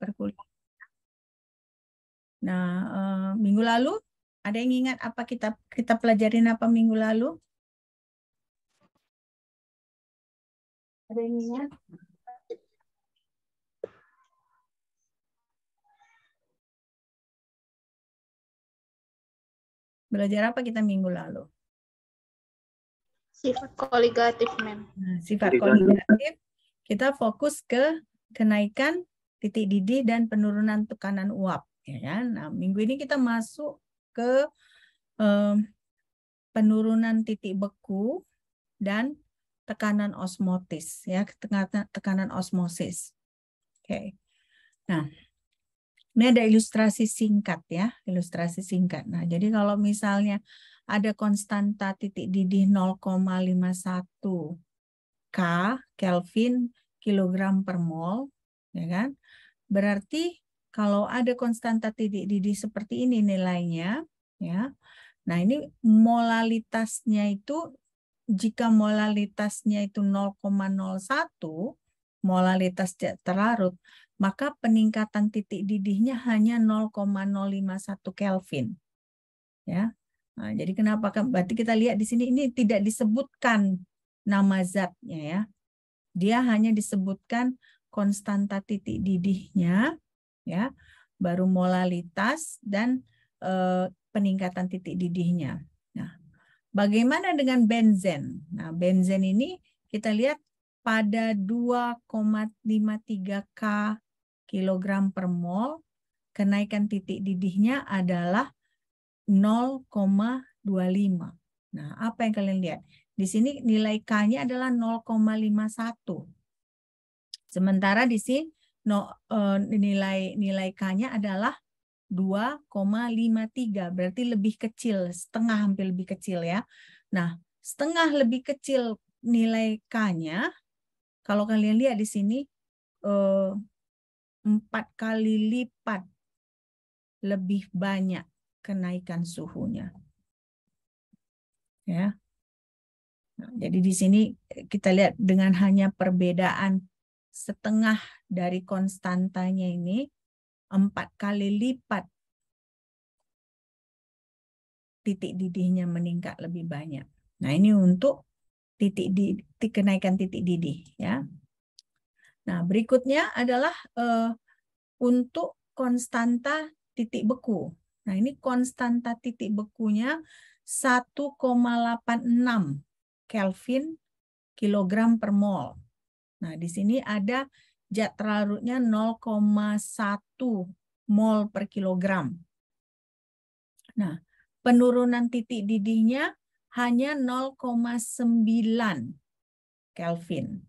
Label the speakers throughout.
Speaker 1: perkuliahan. Nah, minggu lalu ada yang ingat apa kita pelajarin apa minggu lalu? Ada yang ingat? Belajar apa kita minggu lalu?
Speaker 2: Sifat koligatif, Mem.
Speaker 1: Nah, sifat koligatif, kita fokus ke kenaikan titik didih dan penurunan tekanan uap. Ya kan? Nah, minggu ini kita masuk ke penurunan titik beku dan tekanan osmotis. Ya, tekanan osmosis. Oke. Nah, ini ada ilustrasi singkat ya, ilustrasi singkat. Nah, jadi kalau misalnya ada konstanta titik didih 0,51 K Kelvin kilogram per mol, ya kan? Berarti kalau ada konstanta titik didih seperti ini nilainya, ya. Nah, ini molalitasnya itu jika molalitasnya itu 0,01 molalitas terlarut, maka peningkatan titik didihnya hanya 0,051 Kelvin. Ya. Nah, jadi kenapa? Berarti kita lihat di sini ini tidak disebutkan nama zatnya ya. Dia hanya disebutkan konstanta titik didihnya ya, baru molalitas dan peningkatan titik didihnya. Nah, bagaimana dengan benzen? Nah, benzen ini kita lihat pada 2,53 K kilogram per mol, kenaikan titik didihnya adalah 0,25. Nah, apa yang kalian lihat? Di sini nilai K-nya adalah 0,51. Sementara di sini nilai K-nya adalah 2,53. Berarti lebih kecil, setengah hampir lebih kecil ya. Nah, setengah lebih kecil nilai K-nya, kalau kalian lihat di sini 4 kali lipat lebih banyak kenaikan suhunya. Ya. Nah, jadi di sini kita lihat dengan hanya perbedaan setengah dari konstantanya ini 4 kali lipat titik didihnya meningkat lebih banyak. Nah, ini untuk kenaikan titik didih ya. Nah, berikutnya adalah untuk konstanta titik beku. Nah, ini konstanta titik bekunya 1,86 Kelvin kilogram per mol. Nah, di sini ada zat terlarutnya 0,1 mol per kilogram. Nah, penurunan titik didihnya hanya 0,9 Kelvin.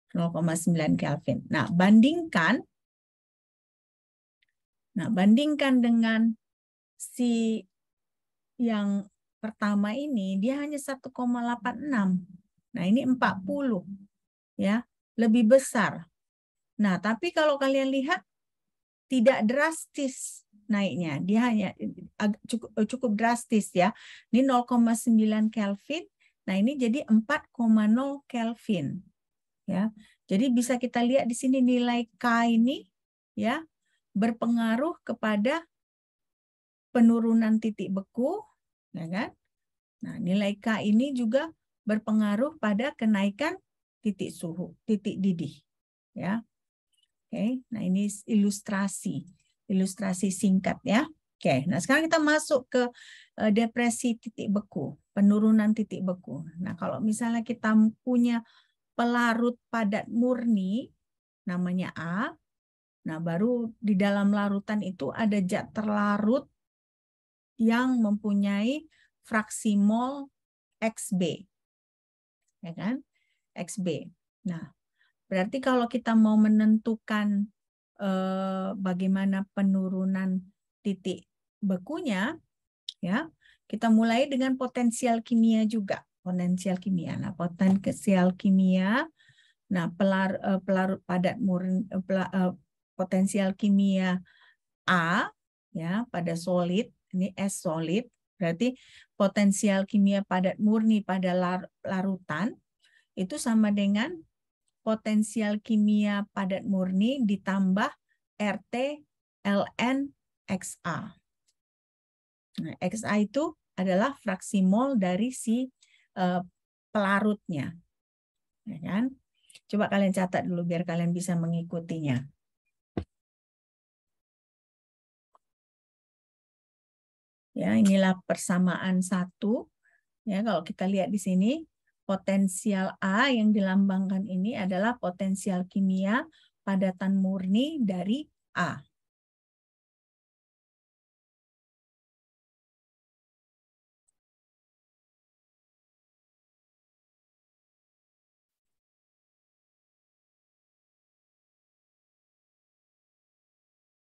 Speaker 1: 0,9 Kelvin. Nah, bandingkan dengan si yang pertama ini, dia hanya 1,86. Nah, ini 40. Ya, lebih besar. Nah, tapi kalau kalian lihat tidak drastis naiknya. Dia hanya cukup drastis ya. Ini 0,9 Kelvin. Nah, ini jadi 4,0 Kelvin. Ya. Jadi bisa kita lihat di sini nilai K ini ya berpengaruh kepada penurunan titik beku, ya kan? Nah, nilai K ini juga berpengaruh pada kenaikan titik suhu, titik didih, ya. Oke, nah ini ilustrasi singkat ya. Oke, nah sekarang kita masuk ke depresi titik beku, penurunan titik beku. Nah, kalau misalnya kita punya pelarut padat murni, namanya A, nah baru di dalam larutan itu ada zat terlarut yang mempunyai fraksi mol XB, ya kan? XB. Nah, berarti kalau kita mau menentukan bagaimana penurunan titik bekunya, ya, kita mulai dengan potensial kimia juga. Potensial kimia. Nah, potensial kimia, nah pelarut padat murni, potensial kimia A, ya, pada solid, ini S solid, berarti potensial kimia padat murni pada larutan itu sama dengan potensial kimia padat murni ditambah RT ln XA. Nah, XA itu adalah fraksi mol dari si pelarutnya. Ya kan? Coba kalian catat dulu biar kalian bisa mengikutinya. Ya, inilah persamaan 1. Ya, kalau kita lihat di sini, potensial A yang dilambangkan ini adalah potensial kimia padatan murni dari A.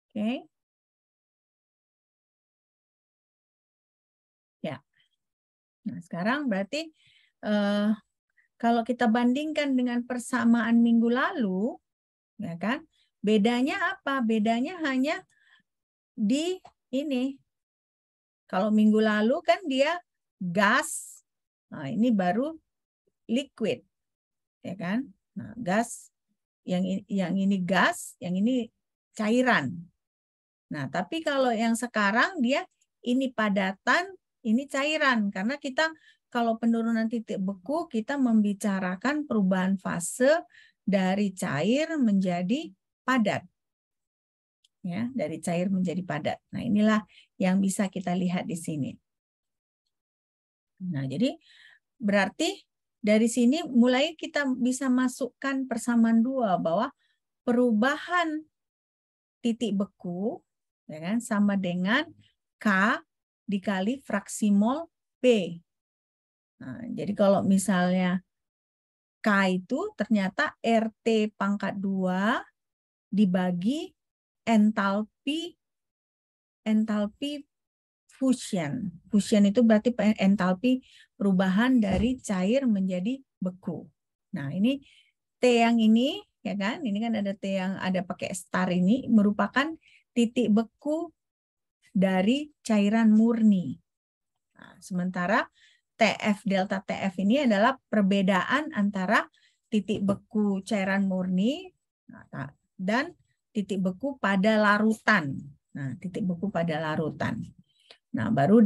Speaker 1: Oke. Ya. Nah, sekarang berarti kalau kita bandingkan dengan persamaan minggu lalu, ya kan? Bedanya apa? Bedanya hanya di ini. Kalau minggu lalu kan dia gas. Nah, ini baru liquid. Ya kan? Nah, gas yang ini gas, yang ini cairan. Nah, tapi kalau yang sekarang dia ini padatan, ini cairan. Karena kita kalau penurunan titik beku, kita membicarakan perubahan fase dari cair menjadi padat. Ya, dari cair menjadi padat. Nah, inilah yang bisa kita lihat di sini. Nah, jadi berarti dari sini mulai kita bisa masukkan persamaan 2 bahwa perubahan titik beku ya kan, sama dengan K dikali fraksi mol B. Nah, jadi kalau misalnya K itu ternyata RT pangkat 2 dibagi entalpi fusion. Fusion itu berarti entalpi perubahan dari cair menjadi beku. Nah, ini T yang ini ya kan, ini kan ada T yang ada pakai star ini merupakan titik beku dari cairan murni. Nah, sementara TF delta TF ini adalah perbedaan antara titik beku cairan murni dan titik beku pada larutan. Nah, titik beku pada larutan. Nah, baru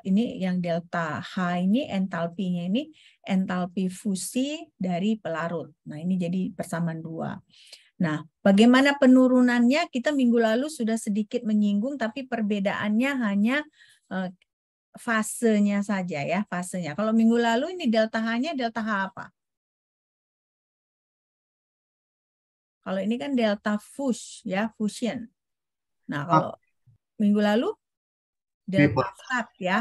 Speaker 1: ini yang delta H ini entalpinya ini entalpi fusi dari pelarut. Nah, ini jadi persamaan 2. Nah, bagaimana penurunannya kita minggu lalu sudah sedikit menyinggung, tapi perbedaannya hanya fasenya saja ya, fasenya. Kalau minggu lalu ini delta H-nya delta H apa? Kalau ini kan delta fus ya, fusion. Nah, kalau minggu lalu delta VAP ya,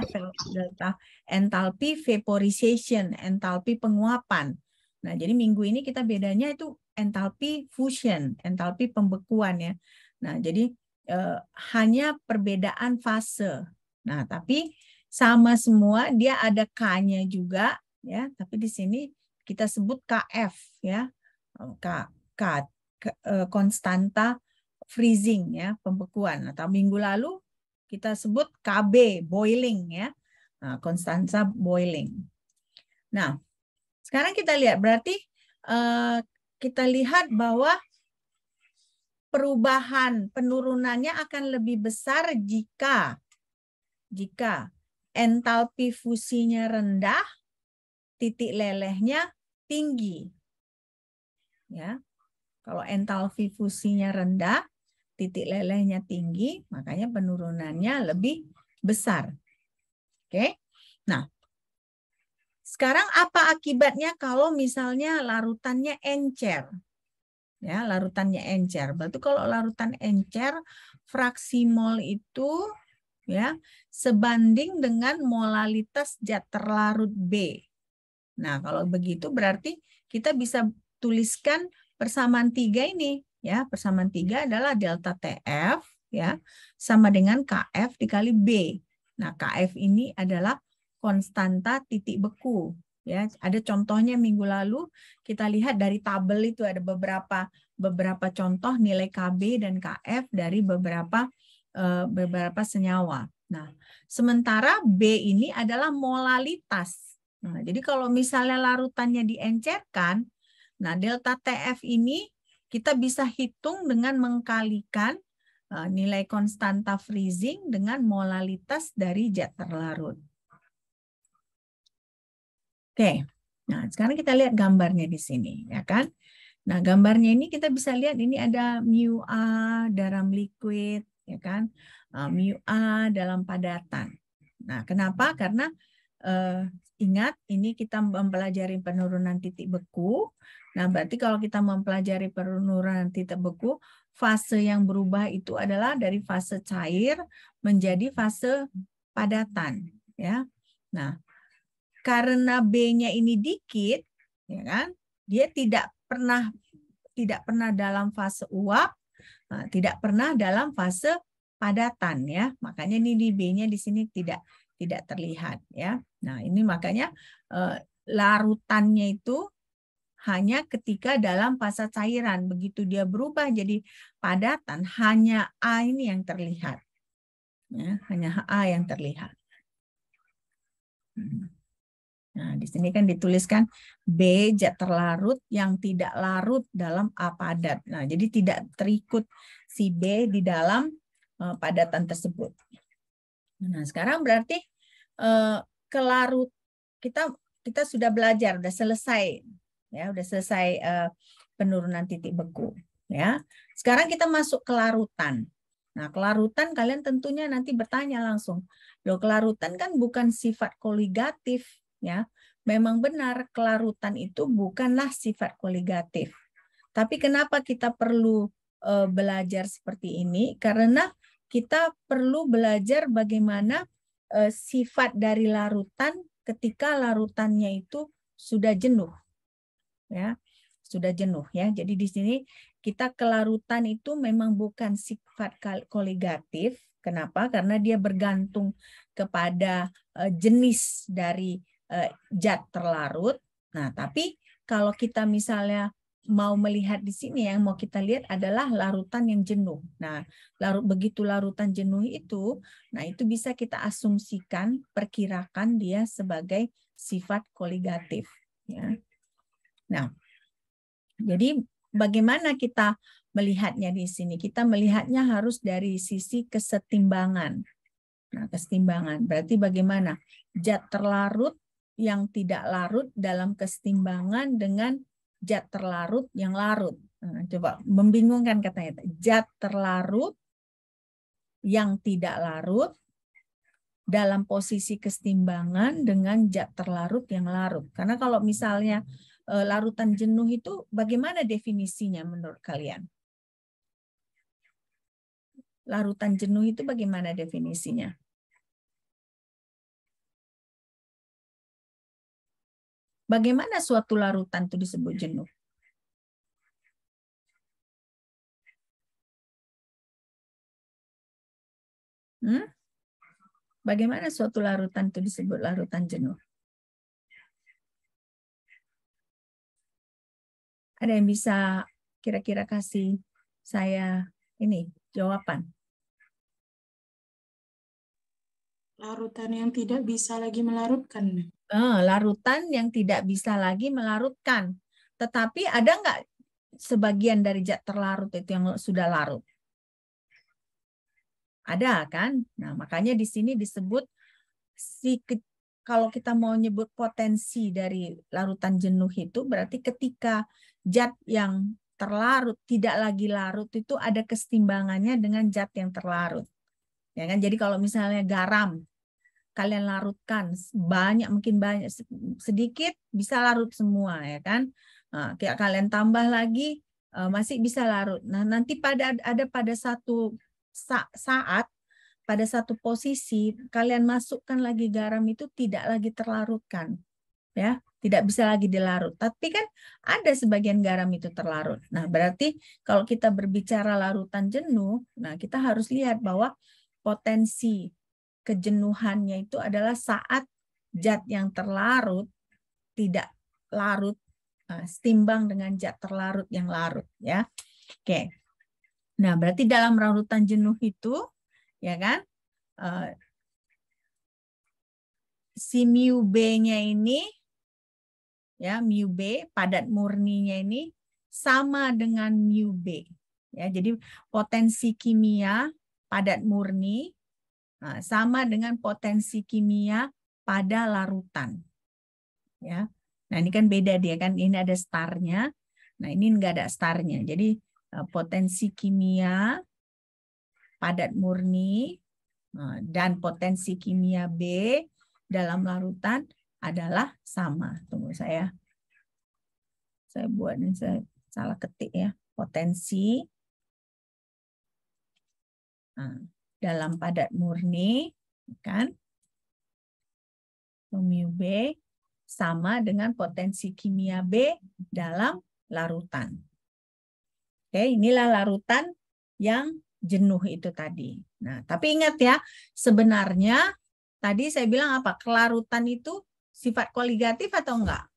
Speaker 1: delta entalpi vaporization, entalpi penguapan. Nah, jadi minggu ini kita bedanya itu entalpi fusion, entalpi pembekuan ya. Nah, jadi hanya perbedaan fase. Nah, tapi sama semua, dia ada K-nya juga ya, tapi di sini kita sebut KF ya. Konstanta freezing ya, pembekuan. Atau minggu lalu kita sebut KB boiling ya. Nah, konstanta boiling. Nah, sekarang kita lihat berarti kita lihat bahwa perubahan penurunannya akan lebih besar jika entalpi fusinya rendah, titik lelehnya tinggi. Ya. Kalau entalpi fusinya rendah, titik lelehnya tinggi, makanya penurunannya lebih besar. Oke. Nah, sekarang apa akibatnya kalau misalnya larutannya encer? Ya, larutannya encer. Berarti kalau larutan encer, fraksi mol itu ya sebanding dengan molalitas zat terlarut B. Nah, kalau begitu berarti kita bisa tuliskan persamaan 3 ini ya. Persamaan 3 adalah delta TF ya sama dengan KF dikali B. Nah, KF ini adalah konstanta titik beku ya. Ada contohnya minggu lalu kita lihat dari tabel itu ada beberapa contoh nilai KB dan KF dari beberapa senyawa. Nah, sementara B ini adalah molalitas. Nah, jadi kalau misalnya larutannya diencerkan, nah delta TF ini kita bisa hitung dengan mengkalikan nilai konstanta freezing dengan molalitas dari zat terlarut. Oke, nah sekarang kita lihat gambarnya di sini, ya kan? Nah gambarnya ini kita bisa lihat ini ada mu A dalam liquid, ya kan? Mu A dalam padatan. Nah kenapa? Karena ingat ini kita mempelajari penurunan titik beku. Nah berarti kalau kita mempelajari penurunan titik beku, fase yang berubah itu adalah dari fase cair menjadi fase padatan, ya. Nah, karena B-nya ini dikit, ya kan? Dia tidak pernah dalam fase uap, tidak pernah dalam fase padatan, ya. Makanya ini di B-nya di sini tidak terlihat, ya. Nah, ini makanya larutannya itu hanya ketika dalam fase cairan. Begitu dia berubah jadi padatan, hanya A ini yang terlihat. Ya, hanya A yang terlihat. Nah, di sini kan dituliskan B zat terlarut yang tidak larut dalam A padat. Nah, jadi tidak terikut si B di dalam padatan tersebut. Nah, sekarang berarti kelarut kita sudah belajar, sudah selesai. Ya, udah selesai penurunan titik beku, ya. Sekarang kita masuk ke larutan. Nah, kelarutan kalian tentunya nanti bertanya langsung. Loh, kelarutan kan bukan sifat koligatif, ya. Memang benar kelarutan itu bukanlah sifat koligatif. Tapi kenapa kita perlu belajar seperti ini? Karena kita perlu belajar bagaimana sifat dari larutan ketika larutannya itu sudah jenuh. Ya, sudah jenuh, ya. Jadi di sini kita kelarutan itu memang bukan sifat koligatif. Kenapa? Karena dia bergantung kepada jenis dari zat terlarut. Nah, tapi kalau kita misalnya mau melihat di sini, yang mau kita lihat adalah larutan yang jenuh. Nah, begitu larutan jenuh itu, nah itu bisa kita asumsikan, perkirakan dia sebagai sifat koligatif, ya. Nah, jadi bagaimana kita melihatnya di sini? Kita melihatnya harus dari sisi kesetimbangan. Nah, kesetimbangan berarti bagaimana? Zat terlarut yang tidak larut dalam kesetimbangan dengan zat terlarut yang larut. Nah, coba, membingungkan katanya. Zat terlarut yang tidak larut dalam posisi kesetimbangan dengan zat terlarut yang larut. Karena kalau misalnya larutan jenuh itu bagaimana definisinya menurut kalian? Larutan jenuh itu bagaimana definisinya? Bagaimana suatu larutan itu disebut jenuh? Bagaimana suatu larutan itu disebut larutan jenuh? Ada yang bisa kira-kira kasih saya ini jawaban?
Speaker 2: Larutan yang tidak bisa lagi melarutkan.
Speaker 1: Larutan yang tidak bisa lagi melarutkan. Tetapi ada nggak sebagian dari zat terlarut itu yang sudah larut? Ada kan? Nah, makanya di sini disebut kalau kita mau nyebut potensi dari larutan jenuh itu berarti ketika zat yang terlarut tidak lagi larut itu ada kesetimbangannya dengan zat yang terlarut. Ya kan? Jadi kalau misalnya garam kalian larutkan mungkin banyak sedikit bisa larut semua, ya kan? Nah, kalian tambah lagi masih bisa larut. Nah, nanti pada satu saat pada satu posisi kalian masukkan lagi garam itu tidak lagi terlarutkan, ya, tidak bisa lagi dilarut. Tapi kan ada sebagian garam itu terlarut. Nah, berarti kalau kita berbicara larutan jenuh, nah kita harus lihat bahwa potensi kejenuhannya itu adalah saat zat yang terlarut tidak larut setimbang dengan zat terlarut yang larut, ya. Oke. Nah, berarti dalam larutan jenuh itu, ya kan, si mu B-nya ini, ya, mu B padat murninya ini sama dengan mu B. Ya, jadi potensi kimia padat murni sama dengan potensi kimia pada larutan. Ya. Nah, ini kan beda dia kan, ini ada starnya. Nah, ini enggak ada starnya. Jadi potensi kimia padat murni dan potensi kimia B dalam larutan adalah sama. Tunggu saya buat ini, saya salah ketik ya. Potensi dalam padat murni kan mu B sama dengan potensi kimia B dalam larutan. Oke, inilah larutan yang jenuh itu tadi. Nah, tapi ingat ya, sebenarnya tadi saya bilang apa? Kelarutan itu sifat koligatif atau enggak?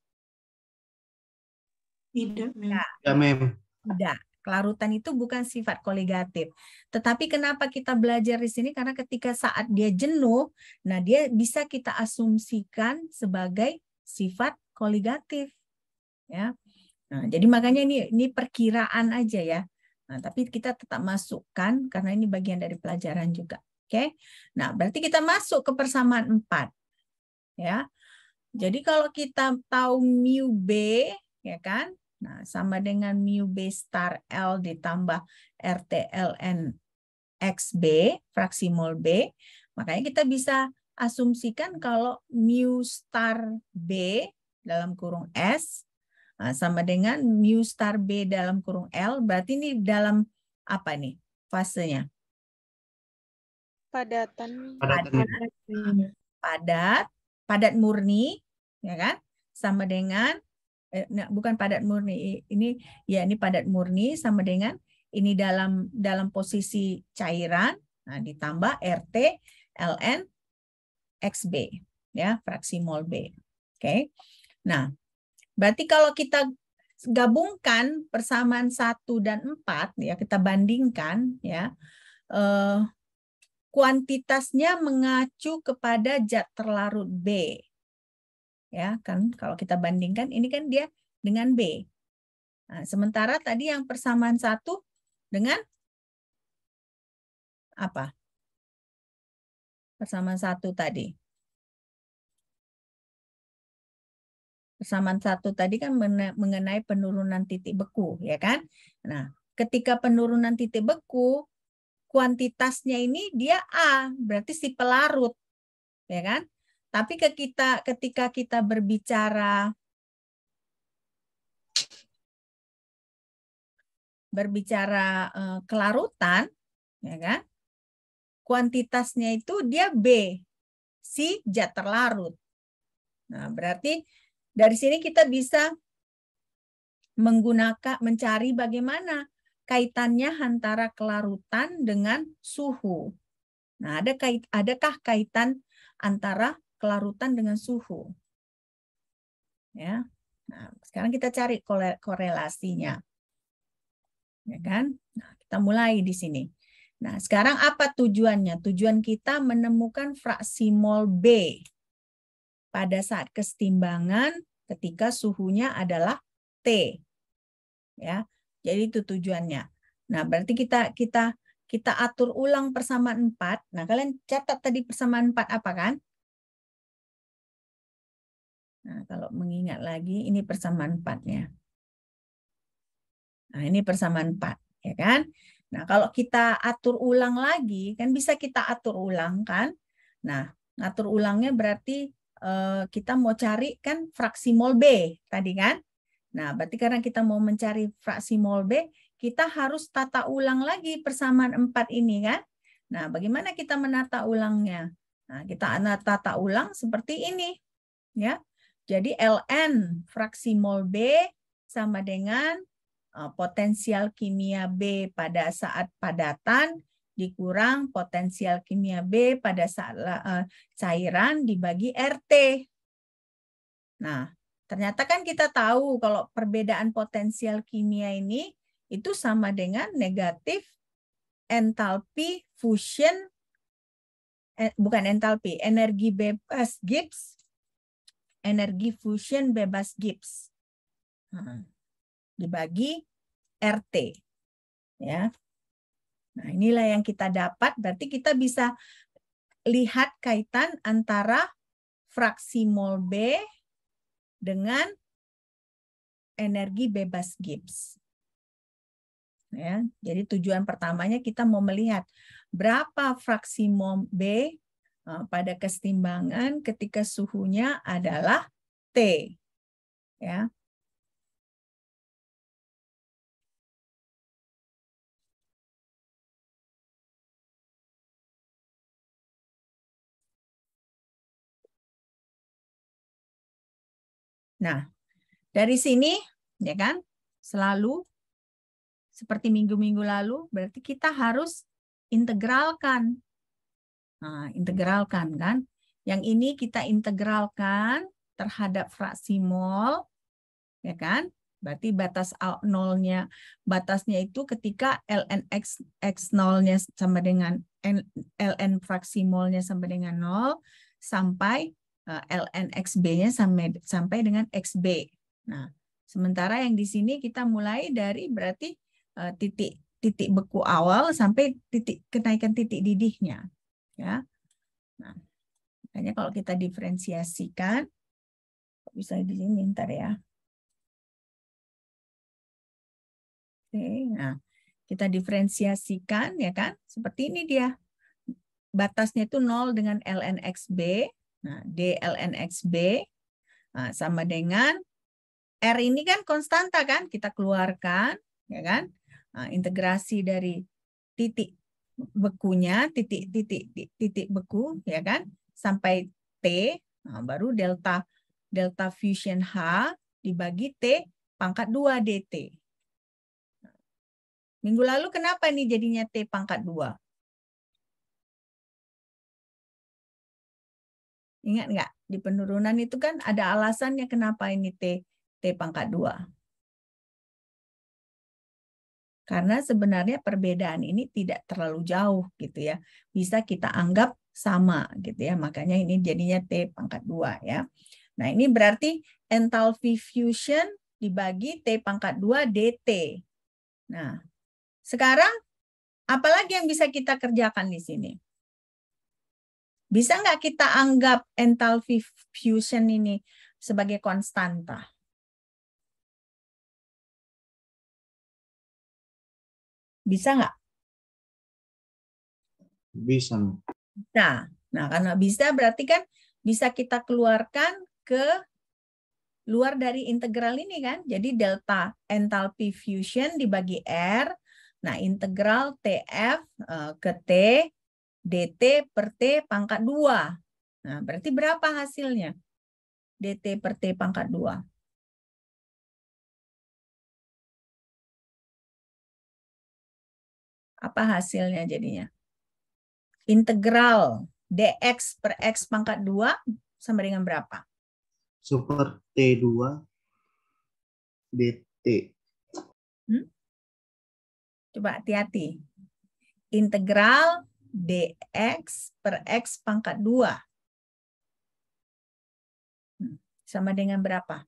Speaker 2: Tidak, Mem.
Speaker 3: Ya, Mem.
Speaker 1: Tidak. Kelarutan itu bukan sifat koligatif. Tetapi kenapa kita belajar di sini? Karena ketika saat dia jenuh, nah dia bisa kita asumsikan sebagai sifat koligatif. Ya. Nah, jadi makanya ini perkiraan aja ya. Nah, tapi kita tetap masukkan karena ini bagian dari pelajaran juga. Oke. Nah, berarti kita masuk ke persamaan 4. Ya. Jadi kalau kita tahu mu B, ya kan? Nah, sama dengan mu B star L ditambah RT ln XB, fraksi mol B. Makanya kita bisa asumsikan kalau mu star B dalam kurung S sama dengan mu star B dalam kurung L. Berarti ini dalam apa nih fasenya?
Speaker 2: Padatan.
Speaker 1: Padat murni, ya kan? Sama dengan bukan padat murni, ini padat murni sama dengan ini dalam posisi cairan, nah ditambah RT ln XB, ya, fraksi mol B. Oke. Nah, berarti kalau kita gabungkan persamaan 1 dan 4 ya, kita bandingkan ya, kuantitasnya mengacu kepada zat terlarut B. Ya, kan kalau kita bandingkan ini kan dia dengan B. Nah, sementara tadi yang persamaan 1 dengan apa? Persamaan 1 tadi. Persamaan 1 tadi kan mengenai penurunan titik beku, ya kan? Nah, ketika penurunan titik beku, kuantitasnya ini dia A, berarti si pelarut, ya kan? Tapi ketika kita berbicara kelarutan, ya kan? Kuantitasnya itu dia B, si zat terlarut. Nah, berarti dari sini kita bisa mencari bagaimana kaitannya antara kelarutan dengan suhu. Nah, adakah kaitan antara kelarutan dengan suhu? Ya. Nah, sekarang kita cari korelasinya. Ya kan? Nah, kita mulai di sini. Nah, sekarang apa tujuannya? Tujuan kita menemukan fraksi mol B pada saat kesetimbangan ketika suhunya adalah T. Ya. Jadi itu tujuannya. Nah, berarti kita atur ulang persamaan 4. Nah, kalian catat tadi persamaan 4 apa kan? Nah, kalau mengingat lagi, ini persamaan 4-nya. Nah, ini persamaan 4, ya kan? Nah, kalau kita atur ulang lagi, kan bisa kita atur ulang kan? Nah, ngatur ulangnya berarti kita mau cari kan fraksi mol B tadi kan? Nah, berarti karena kita mau mencari fraksi mol B, kita harus tata ulang lagi persamaan 4 ini kan? Nah, bagaimana kita menata ulangnya? Nah, kita tata ulang seperti ini, ya. Jadi ln fraksi mol B sama dengan potensial kimia B pada saat padatan dikurang potensial kimia B pada saat cairan dibagi RT. Nah, ternyata kan kita tahu kalau perbedaan potensial kimia ini itu sama dengan negatif entalpi fusion, bukan entalpi, energi bebas Gibbs, energi fusion bebas Gibbs. dibagi RT. Ya. Nah, inilah yang kita dapat. Berarti kita bisa lihat kaitan antara fraksi mol B dengan energi bebas Gibbs. Ya, jadi tujuan pertamanya kita mau melihat berapa fraksi mol B pada kesetimbangan ketika suhunya adalah T. Ya. Nah, dari sini ya kan selalu seperti minggu-minggu lalu berarti kita harus integralkan. Nah, integralkan kan. Yang ini kita integralkan terhadap fraksi mol, ya kan? Berarti batas nolnya, batasnya itu ketika ln x nolnya sama dengan ln fraksi molnya sama dengan 0 sampai ln xb-nya sampai dengan xb. Nah, sementara yang di sini kita mulai dari berarti titik beku awal sampai titik kenaikan titik didihnya. Ya. Nah, makanya kalau kita diferensiasikan, bisa di sini ntar ya. Oke, nah kita diferensiasikan ya kan, seperti ini dia. Batasnya itu 0 dengan ln xb. Nah, d ln xb sama dengan r ini kan konstanta kan, kita keluarkan ya kan. Nah, integrasi dari titik bekunya, titik beku ya kan, sampai T, nah, baru delta fusion H dibagi T pangkat 2 dt. Minggu lalu kenapa nih jadinya T pangkat 2? Ingat nggak? Di penurunan itu kan ada alasannya kenapa ini T pangkat 2. Karena sebenarnya perbedaan ini tidak terlalu jauh gitu ya. Bisa kita anggap sama gitu ya. Makanya ini jadinya T pangkat 2 ya. Nah, ini berarti enthalpy fusion dibagi T pangkat 2 dt. Nah, sekarang apalagi yang bisa kita kerjakan di sini? Bisa nggak kita anggap enthalpy fusion ini sebagai konstanta? Bisa nggak?
Speaker 3: Bisa.
Speaker 1: Nah, karena bisa berarti kan bisa kita keluarkan ke luar dari integral ini kan. Jadi delta enthalpy fusion dibagi R. Nah, integral TF ke T dt per T pangkat 2. Nah, berarti berapa hasilnya? dt per T pangkat 2. Apa hasilnya jadinya? Integral dx per x pangkat 2 sama dengan berapa?
Speaker 3: Super T2 dt.
Speaker 1: Coba hati-hati. Integral dx per x pangkat 2. Sama dengan berapa?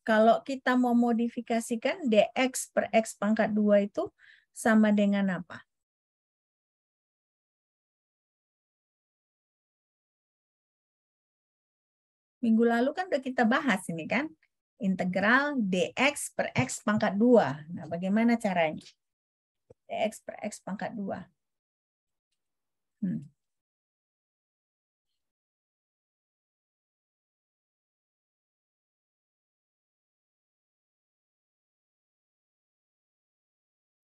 Speaker 1: Kalau kita mau modifikasikan dx per x pangkat 2 itu sama dengan apa? Minggu lalu kan udah kita bahas ini kan. Integral dx per x pangkat 2. Nah, bagaimana caranya? Dx per x pangkat 2.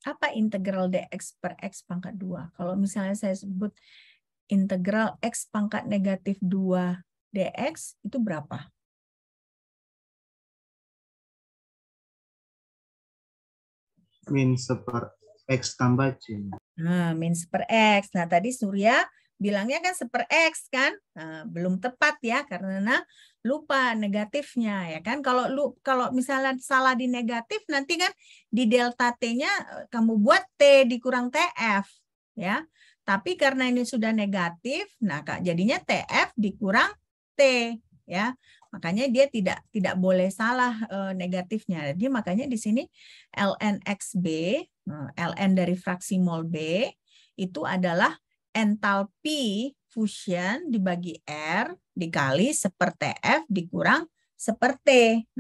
Speaker 1: Apa integral dx per x pangkat 2? Kalau misalnya saya sebut integral x pangkat negatif 2 dx, itu berapa?
Speaker 3: Min seper X tambah C.
Speaker 1: Nah, min per X. Nah, tadi Surya bilangnya kan 1/X kan. Nah, belum tepat ya karena lupa negatifnya ya kan. Kalau misalnya salah di negatif nanti kan di delta T-nya kamu buat T dikurang TF ya. Tapi karena ini sudah negatif, nah Kak jadinya TF dikurang T ya. Makanya dia tidak boleh salah negatifnya. Jadi makanya di sini ln XB, ln dari fraksi mol B itu adalah entalpi fusion dibagi R dikali 1/TF dikurang 1/T.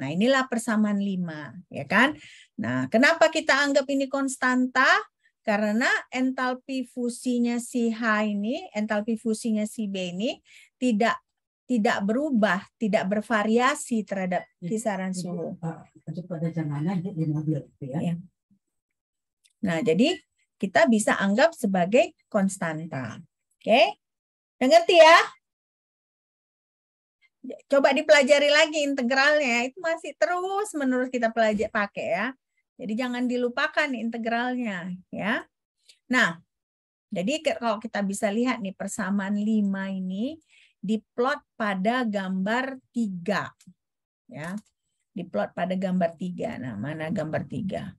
Speaker 1: Nah, inilah persamaan 5, ya kan? Nah, kenapa kita anggap ini konstanta? Karena entalpi fusinya si H ini, entalpi fusinya si B ini tidak berubah, tidak bervariasi terhadap kisaran suhu. Ya. Nah, jadi kita bisa anggap sebagai konstanta. Oke? Udah ngerti ya? Coba dipelajari lagi integralnya. Itu masih terus menerus kita pelajari pakai ya. Jadi jangan dilupakan integralnya ya. Nah, jadi kalau kita bisa lihat nih persamaan 5 ini diplot pada gambar 3 ya. Diplot pada gambar 3. Nah, mana gambar 3?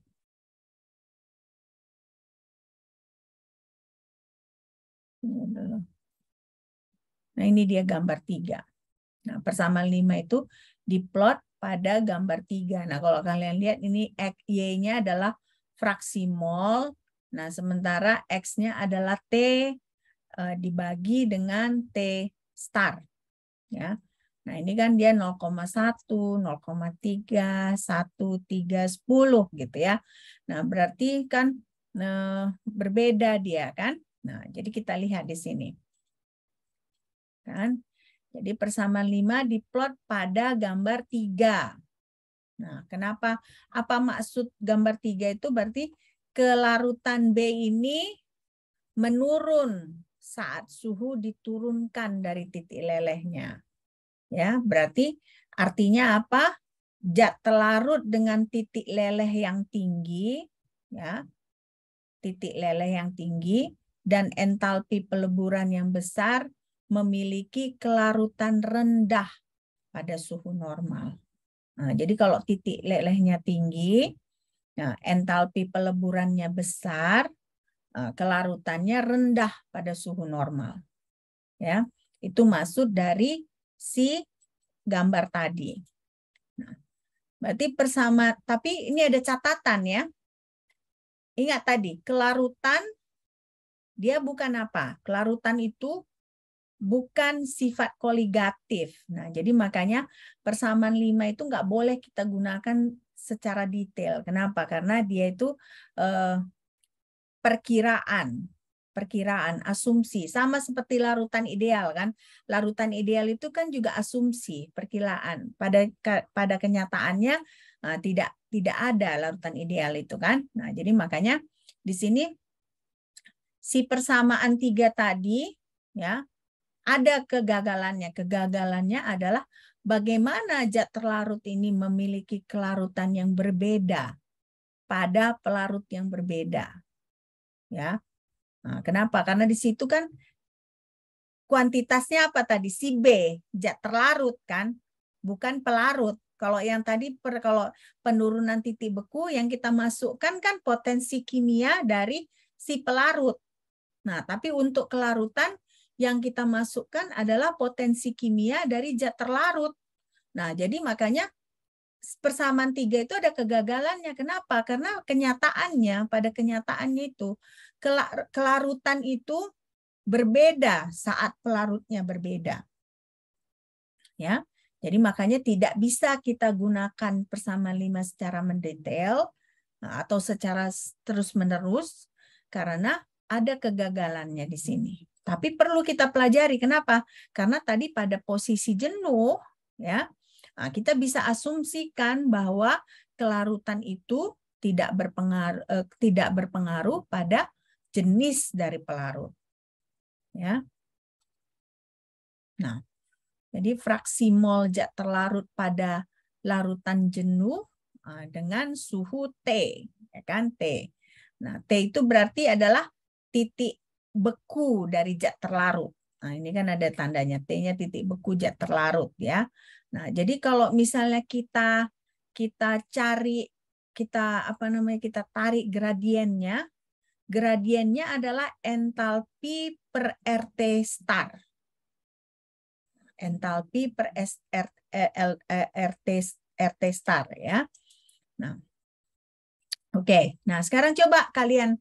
Speaker 1: Nah, ini dia gambar 3. Nah, persamaan 5 itu diplot pada gambar 3. Nah, kalau kalian lihat ini Y-nya adalah fraksi mol. Nah, sementara X-nya adalah T dibagi dengan T star. Ya. Nah, ini kan dia 0,1, 0,3, 1, 3, 10 gitu ya. Nah, berarti kan berbeda dia kan. Nah, jadi kita lihat di sini. Kan? Jadi persamaan 5 diplot pada gambar 3. Nah, kenapa? Apa maksud gambar 3 itu? Berarti kelarutan B ini menurun saat suhu diturunkan dari titik lelehnya. Ya, berarti artinya apa? Zat terlarut dengan titik leleh yang tinggi, ya. Titik leleh yang tinggi dan entalpi peleburan yang besar memiliki kelarutan rendah pada suhu normal. Nah, jadi kalau titik lelehnya tinggi, nah, entalpi peleburannya besar, kelarutannya rendah pada suhu normal. Ya, itu maksud dari si gambar tadi. Nah, berarti persama, tapi ini ada catatan ya. Ingat tadi, kelarutan dia bukan apa? Kelarutan itu bukan sifat koligatif. Nah, jadi makanya persamaan 5 itu nggak boleh kita gunakan secara detail. Kenapa? Karena dia itu perkiraan, asumsi. Sama seperti larutan ideal kan. Larutan ideal itu kan juga asumsi, perkiraan. Pada kenyataannya tidak ada larutan ideal itu kan. Nah, jadi makanya di sini si persamaan 3 tadi ya ada kegagalannya. Kegagalannya adalah bagaimana zat terlarut ini memiliki kelarutan yang berbeda pada pelarut yang berbeda. Ya. Nah, kenapa? Karena di situ kan kuantitasnya apa tadi? Si B, zat terlarut kan, bukan pelarut. Kalau yang tadi kalau penurunan titik beku yang kita masukkan kan potensi kimia dari si pelarut. Nah, tapi untuk kelarutan yang kita masukkan adalah potensi kimia dari zat terlarut. Nah, jadi makanya persamaan 3 itu ada kegagalannya. Kenapa? Karena pada kenyataannya itu kelarutan itu berbeda saat pelarutnya berbeda. Ya. Jadi makanya tidak bisa kita gunakan persamaan 5 secara mendetail atau secara terus-menerus karena ada kegagalannya di sini. Tapi perlu kita pelajari. Kenapa? Karena tadi pada posisi jenuh, ya, kita bisa asumsikan bahwa kelarutan itu tidak berpengaruh pada jenis dari pelarut. Ya. Nah, jadi fraksi mol zat terlarut pada larutan jenuh dengan suhu T, ya kan T. Nah, T itu berarti adalah titik beku dari zat terlarut. Nah, ini kan ada tandanya, T-nya titik beku zat terlarut ya. Nah, jadi kalau misalnya kita cari, kita tarik gradiennya. Gradiennya adalah entalpi per RT star. Entalpi per RT star ya. Nah, oke. Nah, sekarang coba kalian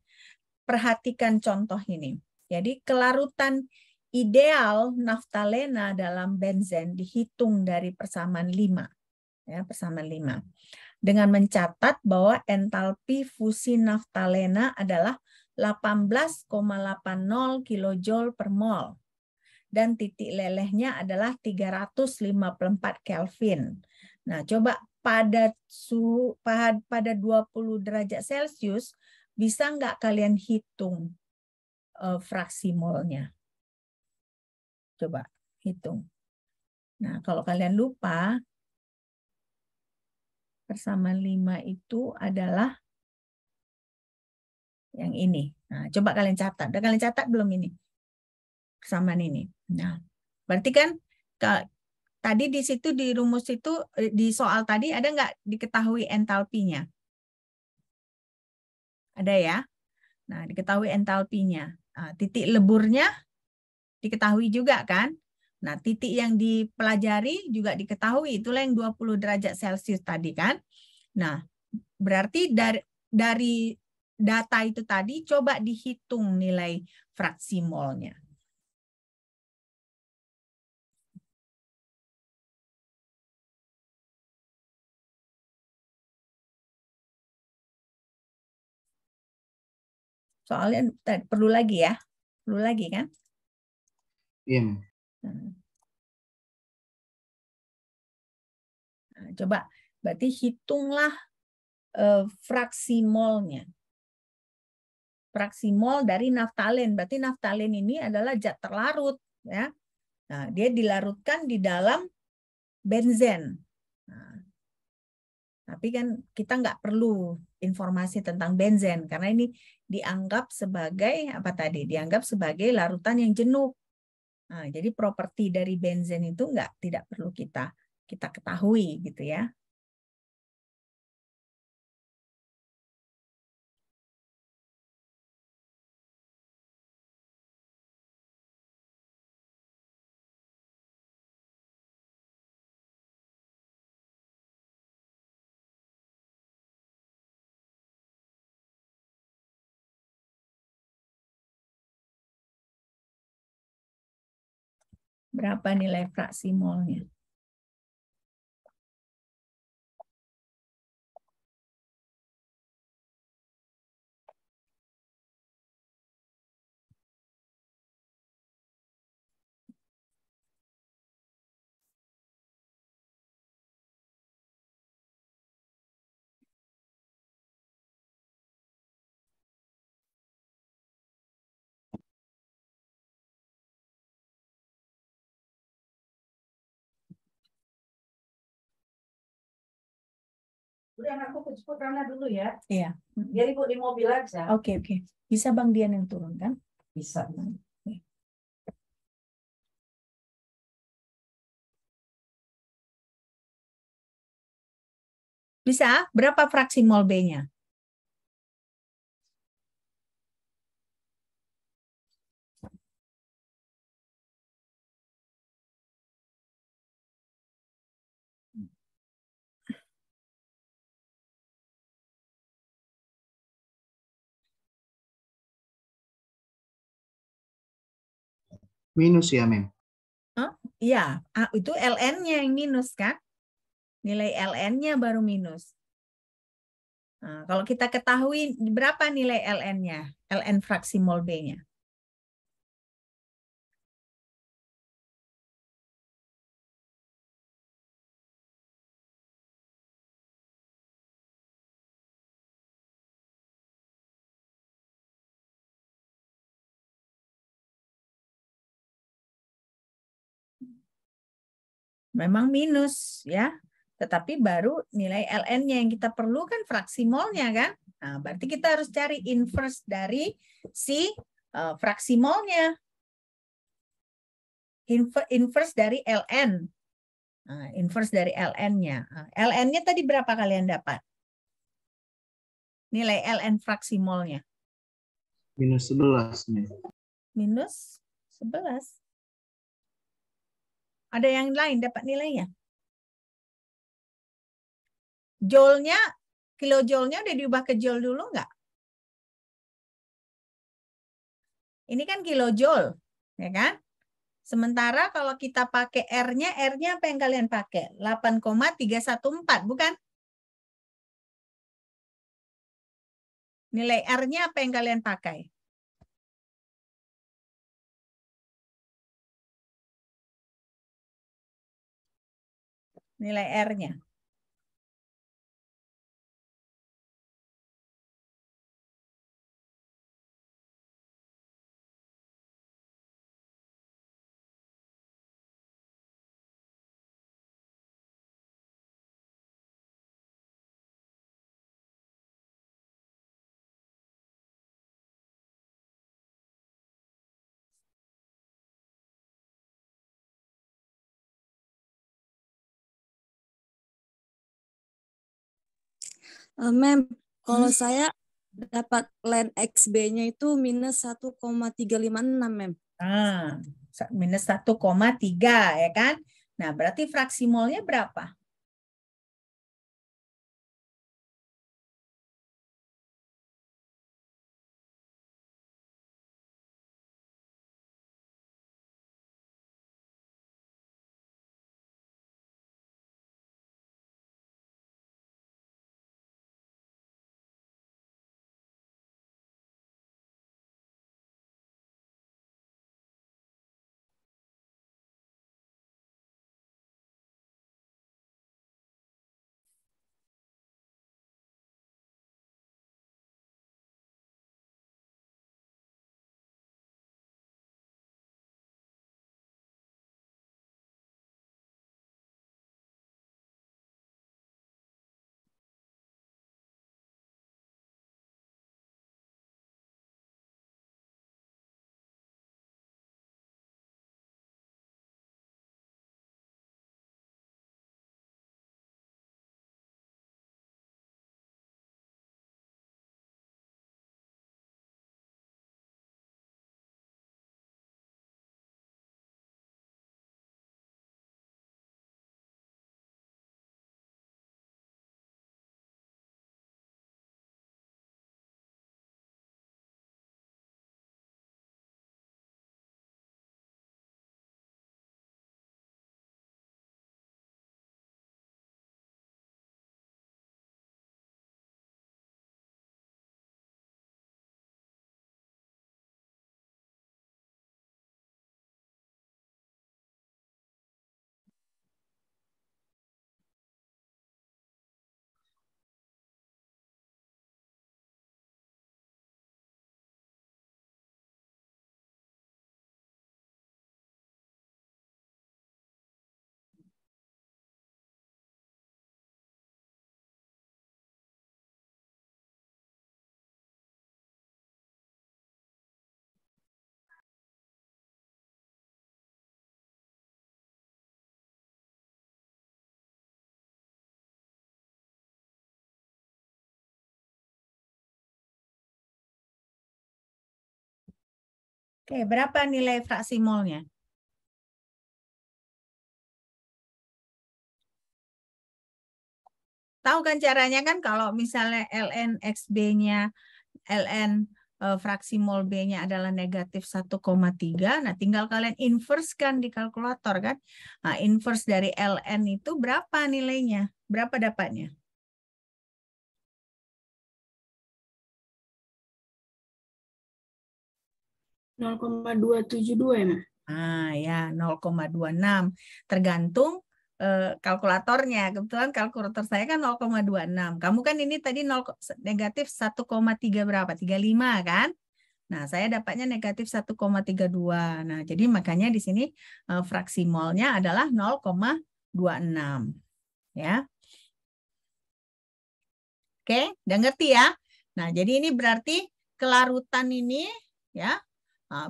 Speaker 1: perhatikan contoh ini. Jadi kelarutan ideal naftalena dalam benzen dihitung dari persamaan 5. Ya, persamaan 5. Dengan mencatat bahwa entalpi fusi naftalena adalah 18,80 kJ per mol. Dan titik lelehnya adalah 354 Kelvin. Nah, coba pada 20 derajat Celcius, bisa nggak kalian hitung fraksi molnya? Coba hitung. Nah, kalau kalian lupa, persamaan 5 itu adalah yang ini. Nah, coba kalian catat. Udah kalian catat belum ini? Persamaan ini. Nah, berarti kan tadi di situ di rumus itu, di soal tadi ada nggak diketahui entalpinya? Ada ya? Nah, diketahui entalpinya. Nah, titik leburnya diketahui juga kan? Nah, titik yang dipelajari juga diketahui. Itulah yang 20 derajat Celcius tadi kan? Nah, berarti dari data itu tadi coba dihitung nilai fraksi molnya. Soalnya perlu lagi ya. Perlu lagi kan?
Speaker 3: Iya.
Speaker 1: Nah, coba berarti hitunglah fraksi molnya. Fraksi mol dari naftalen. Berarti naftalen ini adalah zat terlarut ya. Nah, dia dilarutkan di dalam benzen. Nah, tapi kan kita nggak perlu informasi tentang benzen karena ini dianggap sebagai apa tadi? Dianggap sebagai larutan yang jenuh. Nah, jadi properti dari benzen itu tidak perlu kita ketahui gitu ya. Berapa nilai fraksi molnya?
Speaker 4: Udah, aku ke jemput Rana dulu ya.
Speaker 1: Iya.
Speaker 4: Biar ibu di mobil aja.
Speaker 1: Oke. Bisa Bang Dian yang turun kan?
Speaker 4: Bisa.
Speaker 1: Bisa? Berapa fraksi mol B-nya?
Speaker 3: Minus ya, Mem.
Speaker 1: Iya, itu LN-nya yang minus kan? Nilai LN-nya baru minus. Nah, kalau kita ketahui berapa nilai LN-nya? LN fraksi mol B-nya. Memang minus ya. Tetapi baru nilai LN-nya yang kita perlukan fraksi molnya kan. Nah, berarti kita harus cari inverse dari si fraksi molnya. Inverse dari ln. Inverse dari ln-nya. Ln-nya tadi berapa kalian dapat? Nilai ln fraksi molnya.
Speaker 3: Minus 11, Mem.
Speaker 1: Minus 11. Ada yang lain dapat nilainya? Joule-nya, kilojoule-nya udah diubah ke joule dulu nggak? Ini kan kilojoule, ya kan? Sementara kalau kita pakai R-nya apa yang kalian pakai? 8,314, bukan? Nilai R-nya apa yang kalian pakai? Nilai R-nya.
Speaker 5: Mem, kalau saya dapat ln XB-nya itu minus 1,356, Mem.
Speaker 1: Minus 1,3 ya kan? Nah, berarti fraksi molnya berapa? Oke, berapa nilai fraksi molnya? Tahu kan caranya kan kalau misalnya ln XB-nya, ln fraksi mol B-nya adalah negatif 1,3. Nah, tinggal kalian inverse kan di kalkulator kan. Nah, inverse dari ln itu berapa nilainya? Berapa dapatnya?
Speaker 2: .272 ya,
Speaker 1: Ya 0,26. Tergantung kalkulatornya. Kebetulan kalkulator saya kan 0,26. Kamu kan ini tadi negatif 1,3 berapa? 35 kan? Nah, saya dapatnya negatif 1,32. Nah, jadi makanya di sini fraksi molnya adalah 0,26. Ya. Oke, udah ngerti ya? Nah, jadi ini berarti kelarutan ini ya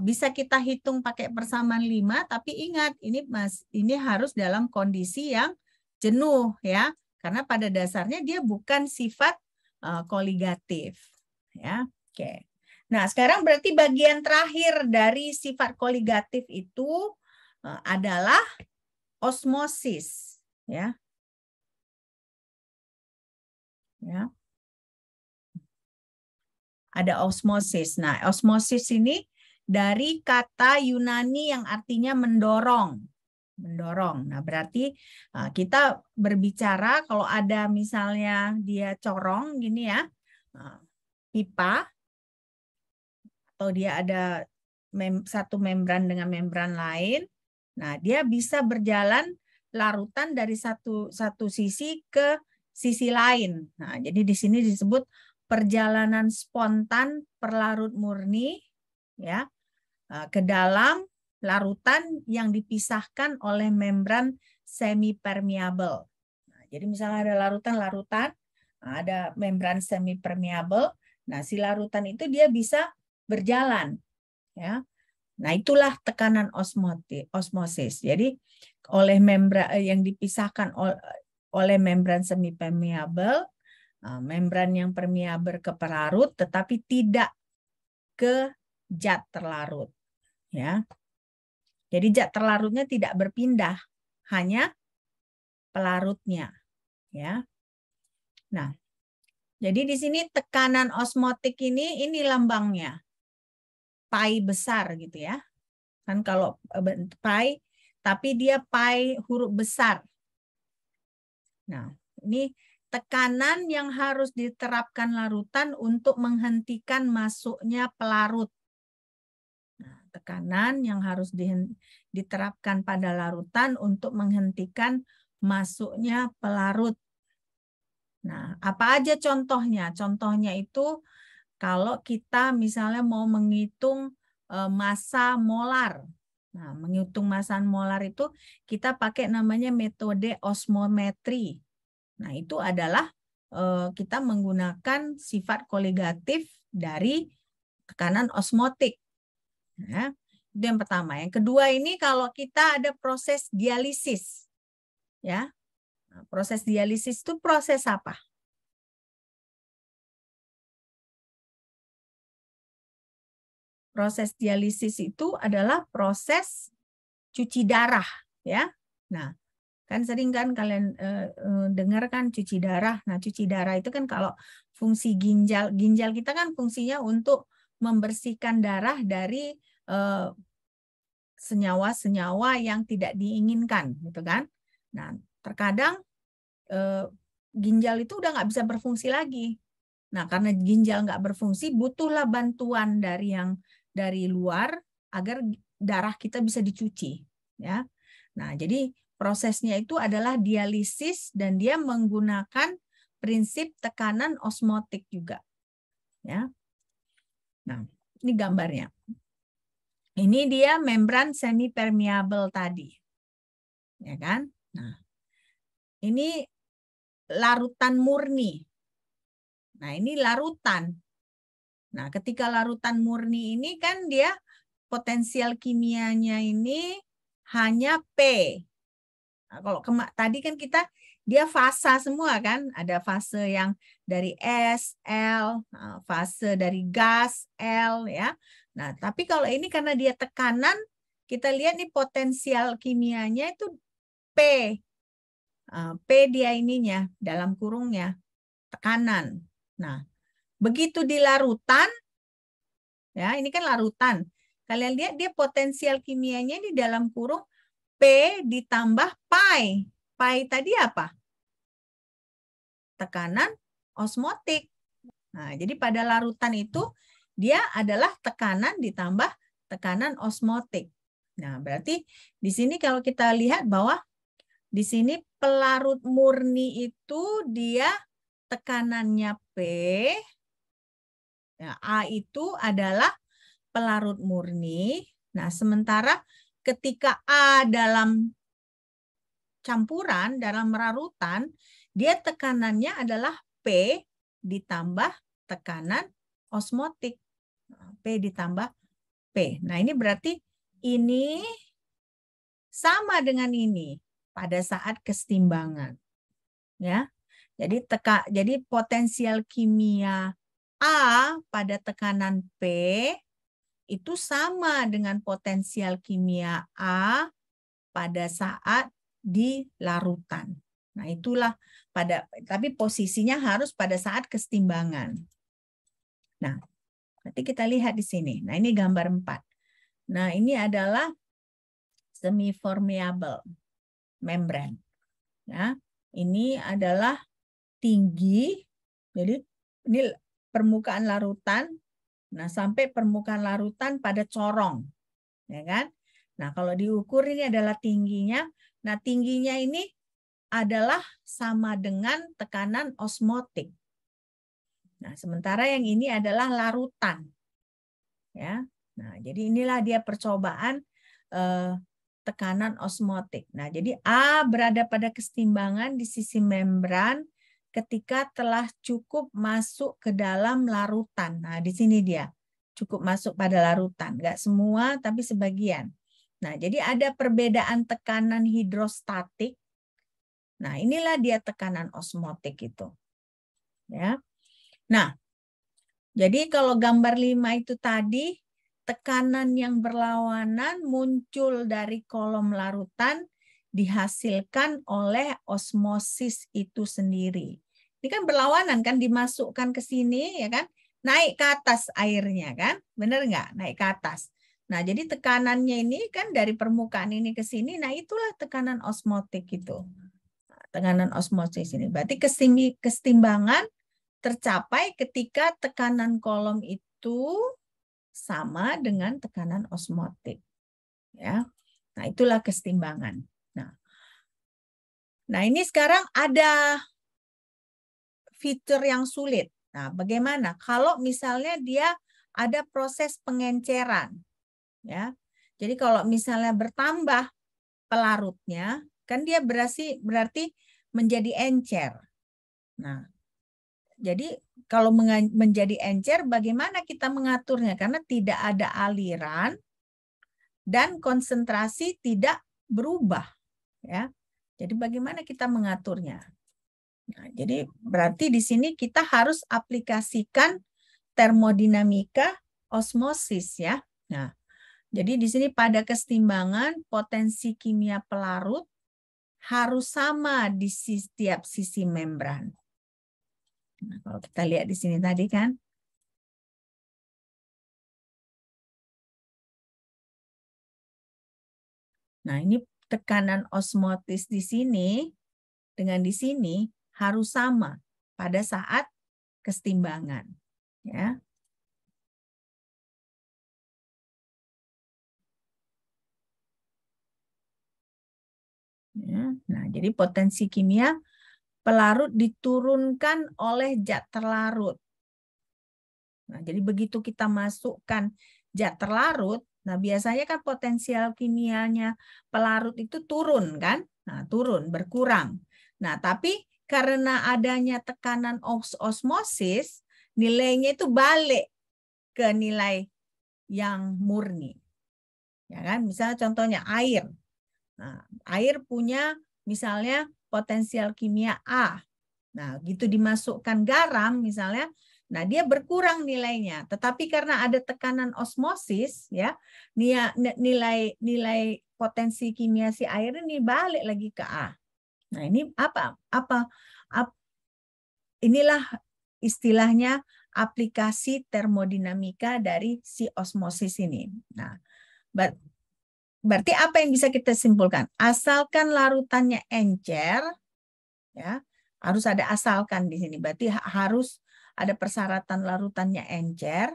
Speaker 1: Bisa kita hitung pakai persamaan 5, tapi ingat ini harus dalam kondisi yang jenuh ya, karena pada dasarnya dia bukan sifat koligatif ya. Oke. Nah, sekarang berarti bagian terakhir dari sifat koligatif itu adalah osmosis ya. Ya. Ada osmosis. Nah, osmosis ini dari kata Yunani yang artinya mendorong. Mendorong. Nah, berarti kita berbicara kalau ada misalnya dia corong gini ya, pipa, atau dia ada satu membran dengan membran lain. Nah, dia bisa berjalan larutan dari satu sisi ke sisi lain. Nah, jadi di sini disebut perjalanan spontan perlarut murni ya ke dalam larutan yang dipisahkan oleh membran semi-permeable. Nah, jadi misalnya ada larutan-larutan, ada membran semi-permeable. Nah, si larutan itu dia bisa berjalan ya. Nah, itulah tekanan osmosis. Jadi oleh membran yang dipisahkan oleh membran semi-permeable, membran yang permeable ke pelarut, tetapi tidak ke zat terlarut. Ya, jadi zat terlarutnya tidak berpindah, hanya pelarutnya. Ya, nah, jadi di sini tekanan osmotik ini lambangnya pi besar gitu ya. Kan kalau pi, tapi dia pi huruf besar. Nah, ini tekanan yang harus diterapkan larutan untuk menghentikan masuknya pelarut. Nah, tekanan yang harus diterapkan pada larutan untuk menghentikan masuknya pelarut. Nah, apa aja contohnya? Contohnya itu kalau kita misalnya mau menghitung massa molar. Nah, menghitung massa molar itu kita pakai namanya metode osmometri. Nah, itu adalah kita menggunakan sifat koligatif dari tekanan osmotik. Nah, itu yang pertama. Yang kedua ini kalau kita ada proses dialisis. Ya. Nah, proses dialisis itu proses apa? Proses dialisis itu adalah proses cuci darah, ya. Nah, kan sering kan kalian dengar kan cuci darah. Nah, cuci darah itu kan kalau fungsi ginjal kita kan fungsinya untuk membersihkan darah dari senyawa-senyawa yang tidak diinginkan, gitu kan. Nah, terkadang ginjal itu udah nggak bisa berfungsi lagi. Nah, karena ginjal nggak berfungsi, butuhlah bantuan dari luar agar darah kita bisa dicuci, ya. Nah, jadi prosesnya itu adalah dialisis dan dia menggunakan prinsip tekanan osmotik juga, ya. Nah, ini gambarnya. Ini dia membran semi permeable tadi, ya kan? Nah, ini larutan murni. Nah, ini larutan. Nah, ketika larutan murni ini kan dia potensial kimianya ini hanya P. Nah, kalau tadi kan dia fasa semua kan, ada fase yang dari S, L, fase dari gas, L ya. Nah, tapi kalau ini karena dia tekanan, kita lihat nih potensial kimianya itu P. P dia ininya dalam kurungnya tekanan. Nah, begitu di larutan, ya ini kan larutan. Kalian lihat dia potensial kimianya di dalam kurung P ditambah pi. Pi tadi apa? Tekanan osmotik. Nah, jadi pada larutan itu dia adalah tekanan ditambah tekanan osmotik. Nah, berarti di sini kalau kita lihat bahwa di sini pelarut murni itu dia tekanannya P. Ya, A itu adalah pelarut murni. Nah, sementara ketika A dalam campuran, dalam larutan, dia tekanannya adalah P ditambah tekanan osmotik. P ditambah P. Nah, ini berarti ini sama dengan ini pada saat kesetimbangan. Ya. Jadi potensial kimia A pada tekanan P itu sama dengan potensial kimia A pada saat di larutan. Nah, itulah tapi posisinya harus pada saat kesetimbangan. Nah, nanti kita lihat di sini. Nah, ini gambar 4. Nah, ini adalah semi-permeable membrane. Ya, ini adalah tinggi. Jadi, ini permukaan larutan. Nah, sampai permukaan larutan pada corong. Ya kan? Nah, kalau diukur ini adalah tingginya. Nah, tingginya ini adalah sama dengan tekanan osmotik. Nah, sementara yang ini adalah larutan. Ya. Nah, jadi inilah dia percobaan tekanan osmotik. Nah, jadi A berada pada kesetimbangan di sisi membran ketika telah cukup masuk ke dalam larutan. Nah, di sini dia cukup masuk pada larutan. Enggak semua, tapi sebagian. Nah, jadi ada perbedaan tekanan hidrostatik. Nah, inilah dia tekanan osmotik itu. Ya. Nah, jadi kalau gambar 5 itu tadi, tekanan yang berlawanan muncul dari kolom larutan dihasilkan oleh osmosis itu sendiri. Ini kan berlawanan kan, dimasukkan ke sini ya kan, naik ke atas airnya kan, benar nggak? Naik ke atas. Nah, jadi tekanannya ini kan dari permukaan ini ke sini, nah itulah tekanan osmotik itu. Tekanan osmosis ini. Berarti kesetimbangan tercapai ketika tekanan kolom itu sama dengan tekanan osmotik. Ya. Nah, itulah kesetimbangan. Nah, ini sekarang ada fitur yang sulit. Nah, bagaimana kalau misalnya dia ada proses pengenceran? Ya. Jadi kalau misalnya bertambah pelarutnya, kan dia berarti menjadi encer. Nah, jadi kalau menjadi encer, bagaimana kita mengaturnya? Karena tidak ada aliran dan konsentrasi tidak berubah. Ya, jadi bagaimana kita mengaturnya? Nah, jadi berarti di sini kita harus aplikasikan termodinamika osmosis ya. Nah, jadi di sini pada kesetimbangan potensi kimia pelarut harus sama di setiap sisi membran. Nah, kalau kita lihat di sini tadi kan. Nah, ini tekanan osmotis di sini dengan di sini harus sama pada saat kesetimbangan. Ya. Ya. Nah, jadi potensi kimia pelarut diturunkan oleh zat terlarut. Nah, jadi begitu kita masukkan zat terlarut, nah biasanya kan potensial kimianya pelarut itu turun kan? Nah, turun, berkurang. Nah, tapi karena adanya tekanan osmosis, nilainya itu balik ke nilai yang murni. Ya kan? Misalnya contohnya air. Nah, air punya misalnya potensial kimia A. Nah, gitu dimasukkan garam misalnya, nah dia berkurang nilainya. Tetapi karena ada tekanan osmosis, ya, nilai potensi kimia si air ini balik lagi ke A. Nah, ini inilah istilahnya aplikasi termodinamika dari si osmosis ini. Nah, berarti apa yang bisa kita simpulkan? Asalkan larutannya encer, ya, harus ada asalkan di sini. Berarti harus ada persyaratan larutannya encer.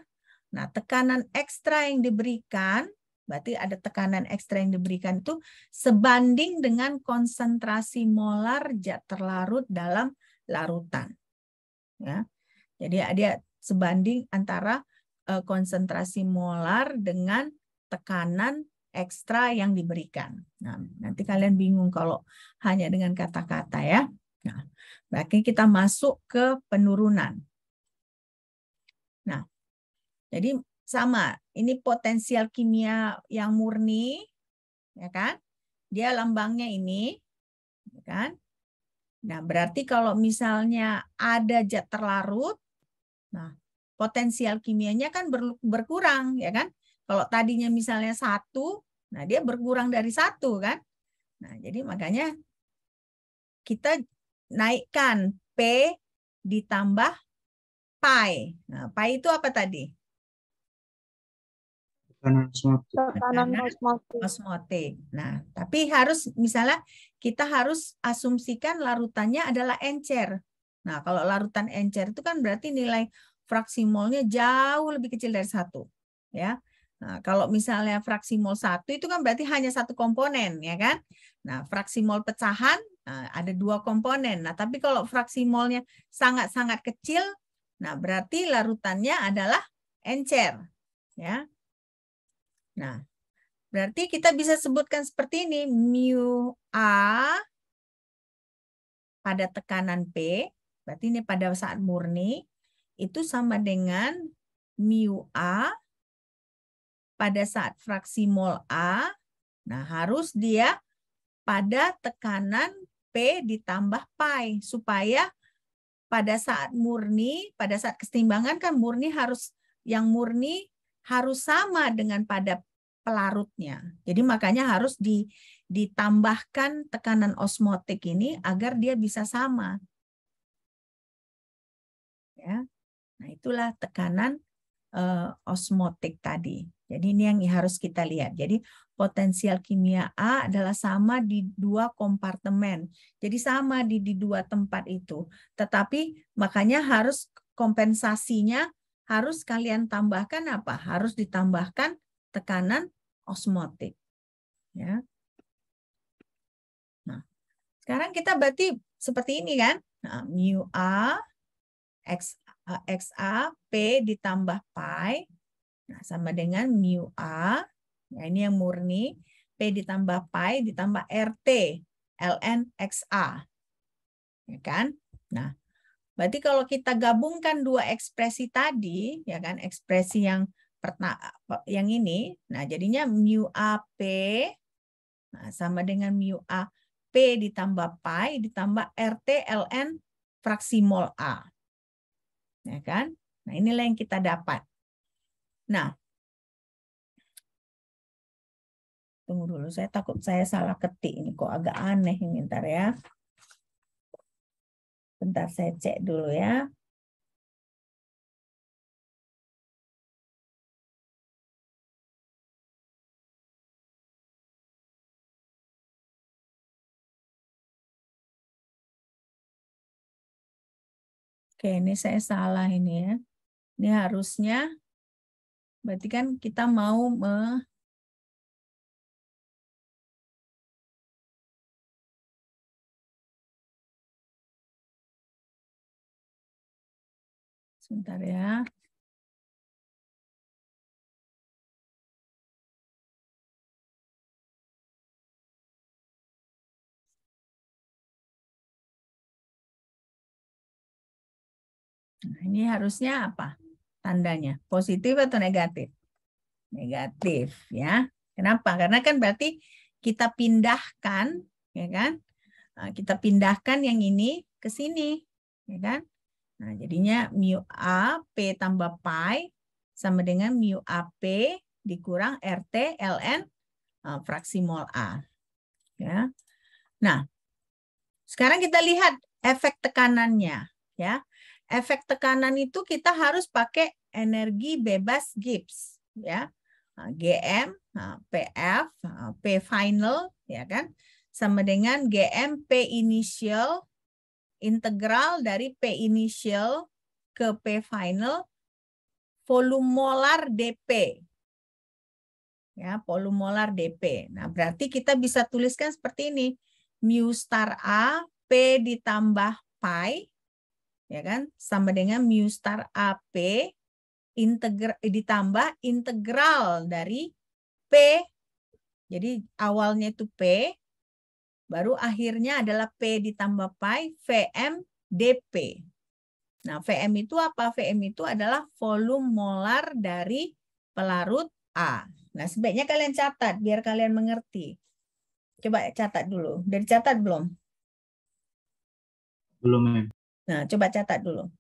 Speaker 1: Nah, tekanan ekstra yang diberikan, berarti ada tekanan ekstra yang diberikan itu sebanding dengan konsentrasi molar zat terlarut dalam larutan. Ya. Jadi ada sebanding antara konsentrasi molar dengan tekanan ekstra yang diberikan. Nah, nanti kalian bingung kalau hanya dengan kata-kata ya. Nah, berarti kita masuk ke penurunan. Nah, jadi sama. Ini potensial kimia yang murni, ya kan? Dia lambangnya ini, ya kan? Nah, berarti kalau misalnya ada zat terlarut, nah potensial kimianya kan berkurang, ya kan? Kalau tadinya misalnya 1, nah dia berkurang dari 1 kan? Nah, jadi makanya kita naikkan P ditambah pi. Nah, pi itu apa tadi?
Speaker 3: Tekanan osmotik.
Speaker 5: Tekanan osmotik.
Speaker 1: Osmotik. Nah, tapi harus misalnya kita harus asumsikan larutannya adalah encer. Nah, kalau larutan encer itu kan berarti nilai fraksi molnya jauh lebih kecil dari 1. Ya. Nah, kalau misalnya fraksi mol 1 itu kan berarti hanya 1 komponen, ya kan? Nah, fraksi mol pecahan ada 2 komponen. Nah, tapi kalau fraksi molnya sangat-sangat kecil, nah berarti larutannya adalah encer. Ya. Nah, berarti kita bisa sebutkan seperti ini, mu A pada tekanan P, berarti ini pada saat murni, itu sama dengan mu A pada saat fraksi mol A. Nah, harus dia pada tekanan P ditambah pi, supaya pada saat murni, pada saat keseimbangan kan yang murni harus sama dengan pada pelarutnya. Jadi makanya harus ditambahkan tekanan osmotik ini agar dia bisa sama. Ya. Nah, itulah tekanan osmotik tadi. Jadi ini yang harus kita lihat. Jadi potensial kimia A adalah sama di 2 kompartemen. Jadi sama di 2 tempat itu. Tetapi makanya harus kompensasinya harus kalian tambahkan apa? Harus ditambahkan tekanan osmotik. Ya. Nah, sekarang kita berarti seperti ini kan? Nah, mu A XA P ditambah pi, nah sama dengan mu A, nah ini yang murni, P ditambah pi ditambah RT ln XA, ya kan? Nah, berarti kalau kita gabungkan 2 ekspresi tadi, ya kan, ekspresi yang ini, nah jadinya mu AP nah, sama dengan mu A P ditambah pi ditambah RT ln fraksi mol A. Ya kan? Nah, inilah yang kita dapat. Nah, tunggu dulu, saya takut saya salah ketik ini, kok agak aneh ini, bentar ya. Bentar saya cek dulu ya. Oke, ini saya salah ini ya. Ini harusnya, berarti kan kita mau sebentar ya. Nah, ini harusnya apa? Tandanya positif atau negatif? Negatif ya. Kenapa? Karena kan berarti kita pindahkan, ya kan? Nah, kita pindahkan yang ini ke sini, ya kan? Nah, jadinya mu A P tambah pi sama dengan mu AP dikurang RT ln fraksi mol A. Ya. Nah, sekarang kita lihat efek tekanannya, ya. Efek tekanan itu kita harus pakai energi bebas Gibbs, ya. GM, PF, P final, ya kan, sama dengan GM P initial integral dari P initial ke P final volume molar dP. Ya, volume molar dP. Nah, berarti kita bisa tuliskan seperti ini. Mu star A P ditambah pi, ya kan, sama dengan mu star AP ditambah integral dari P. Jadi awalnya itu P, baru akhirnya adalah P ditambah pi Vm dP. Nah, Vm itu apa? Vm itu adalah volume molar dari pelarut A. Nah, sebaiknya kalian catat biar kalian mengerti. Coba catat dulu. Udah dicatat belum?
Speaker 3: Belum, Mem.
Speaker 1: Nah, coba catat dulu.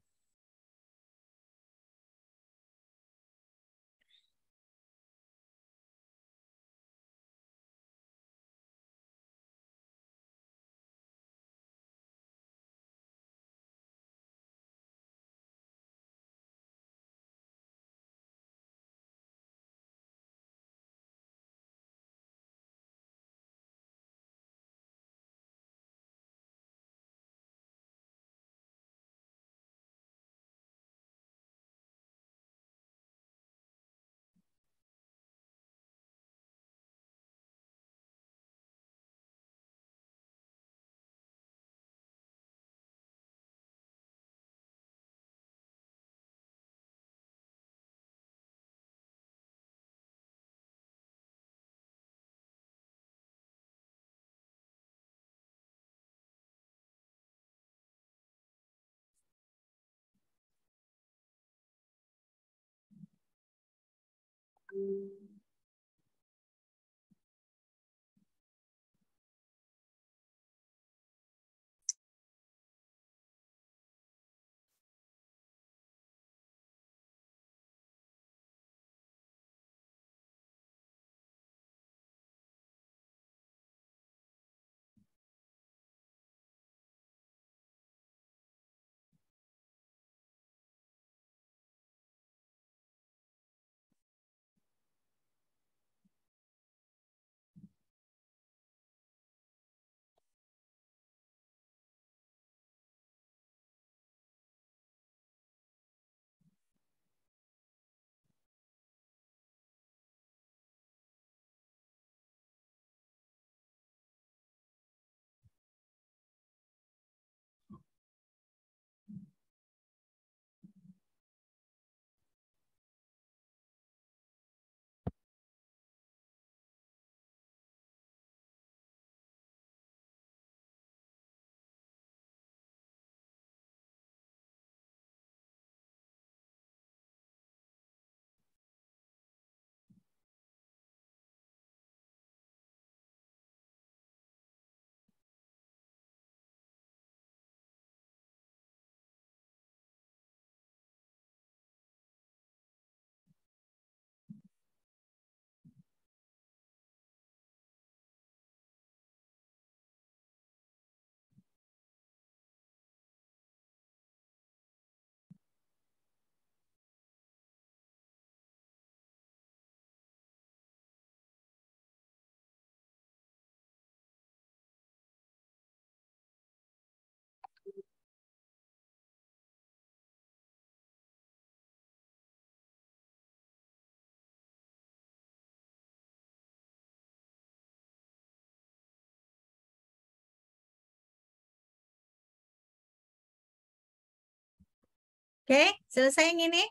Speaker 1: Oke, selesai yang ini?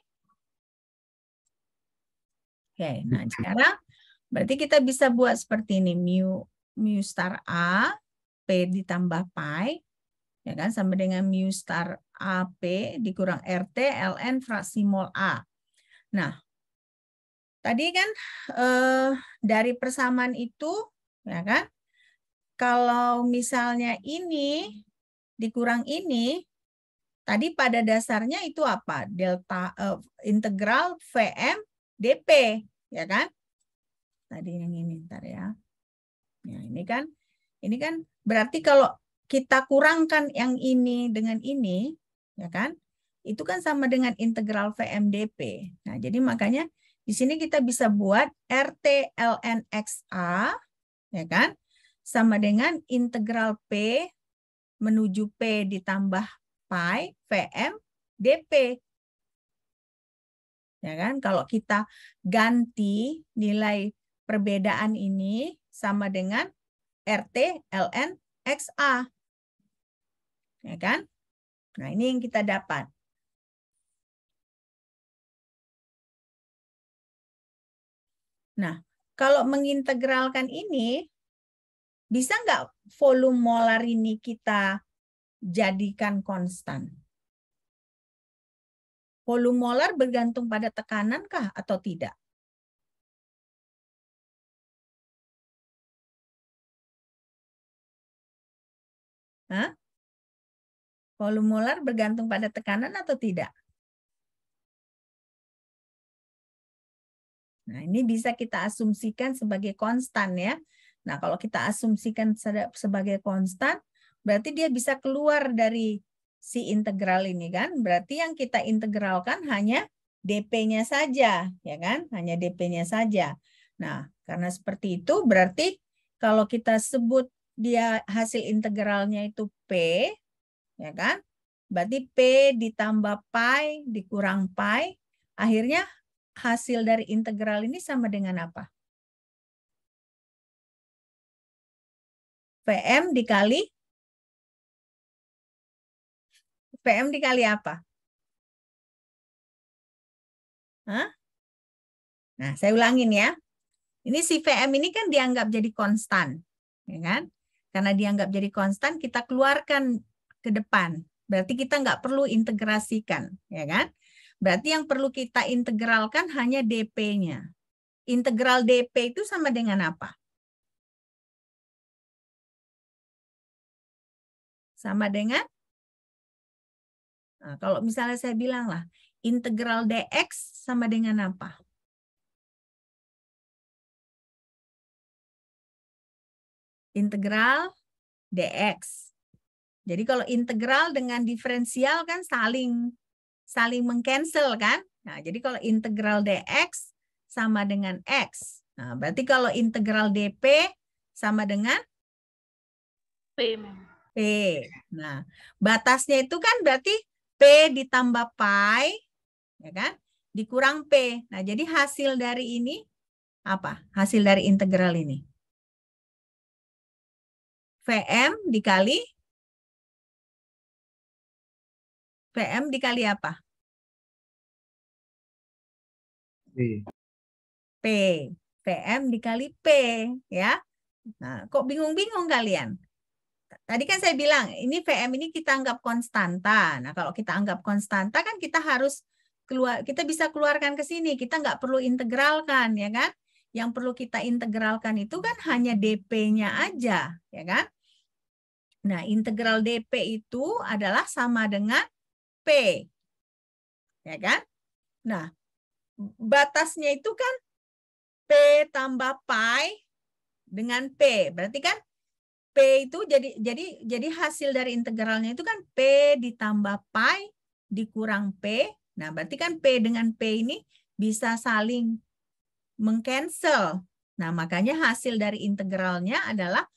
Speaker 1: Oke, nah sekarang berarti kita bisa buat seperti ini. Mu star A, P ditambah pi, ya kan, sama dengan mu star AP dikurang RT ln fraksi mol A. Nah, tadi kan dari persamaan itu, ya kan, kalau misalnya ini dikurang ini, tadi pada dasarnya itu apa? Delta integral Vm dp, ya kan? Tadi yang ini, ntar ya. Nah, ini kan berarti kalau kita kurangkan yang ini dengan ini, ya kan? Itu kan sama dengan integral Vm dp. Nah, jadi makanya di sini kita bisa buat RT ln XA, ya kan? Sama dengan integral P menuju P ditambah pi Vm dp. Ya kan? Kalau kita ganti nilai perbedaan ini sama dengan RT ln XA. Ya kan? Nah, ini yang kita dapat. Nah, kalau mengintegralkan ini, bisa nggak volume molar ini kita jadikan konstan? Volume molar bergantung pada tekanan kah atau tidak? Hah? Volume molar bergantung pada tekanan atau tidak? Nah, ini bisa kita asumsikan sebagai konstan ya. Nah, kalau kita asumsikan sebagai konstan, berarti dia bisa keluar dari si integral ini kan. Berarti yang kita integralkan hanya dp-nya saja, ya kan? Hanya dp-nya saja. Nah, karena seperti itu berarti kalau kita sebut dia hasil integralnya itu P, ya kan? Berarti P ditambah pi dikurang pi, akhirnya hasil dari integral ini sama dengan apa? PM dikali apa? Hah? Nah, saya ulangin ya. Ini si VM ini kan dianggap jadi konstan, ya kan? Karena dianggap jadi konstan, kita keluarkan ke depan. Berarti kita nggak perlu integrasikan, ya kan? Berarti yang perlu kita integralkan hanya dp-nya. Integral dp itu sama dengan apa? Sama dengan, nah, kalau misalnya saya bilang lah, integral dx sama dengan apa? Integral dx. Jadi kalau integral dengan diferensial kan saling mengcancel kan? Nah, jadi kalau integral dx sama dengan x. Nah, berarti kalau integral dp sama dengan
Speaker 2: P.
Speaker 1: P. Nah, batasnya itu kan berarti P ditambah pi, ya kan? Dikurang P. Nah, jadi hasil dari ini apa? Hasil dari integral ini. VM dikali apa?
Speaker 3: P.
Speaker 1: P. VM dikali P, ya. Nah, kok bingung-bingung kalian? Tadi kan saya bilang, ini VM ini kita anggap konstanta. Nah, kalau kita anggap konstanta kan kita harus kita bisa keluarkan ke sini. Kita nggak perlu integralkan, ya kan? Yang perlu kita integralkan itu kan hanya dp-nya aja, ya kan? Nah, integral dp itu adalah sama dengan P, ya kan? Nah, batasnya itu kan P tambah pi dengan P. Berarti kan P itu jadi hasil dari integralnya itu kan P ditambah pi dikurang P. Nah, berarti kan P dengan P ini bisa saling mengcancel. Nah, makanya hasil dari integralnya adalah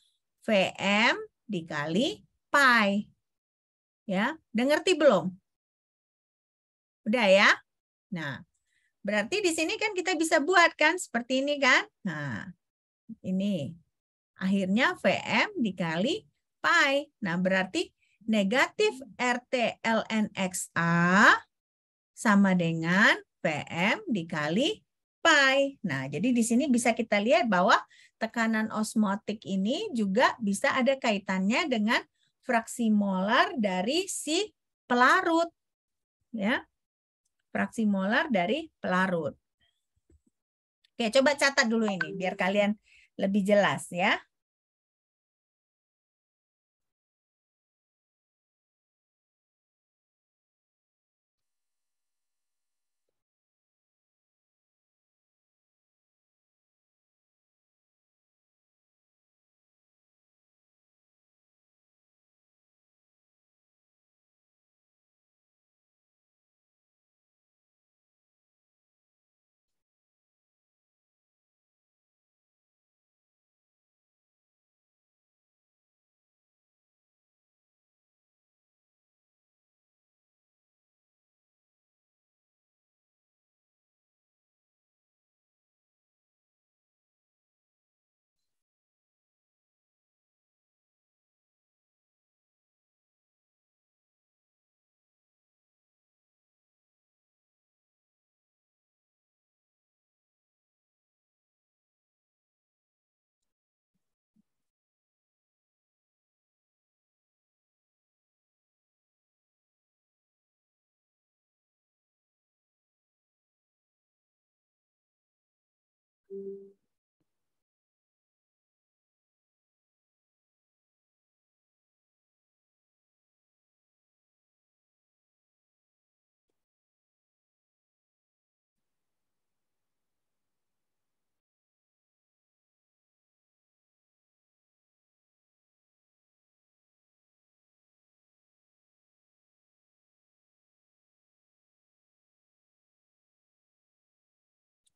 Speaker 1: VM dikali pi. Ya, udah ngerti belum? Udah ya? Nah, berarti di sini kan kita bisa buat kan seperti ini kan? Nah, ini. Akhirnya VM dikali pi. Nah, berarti negatif RT ln XA sama dengan VM dikali pi. Nah, jadi di sini bisa kita lihat bahwa tekanan osmotik ini juga bisa ada kaitannya dengan fraksi molar dari si pelarut. Ya, fraksi molar dari pelarut. Oke, coba catat dulu ini biar kalian lebih jelas ya.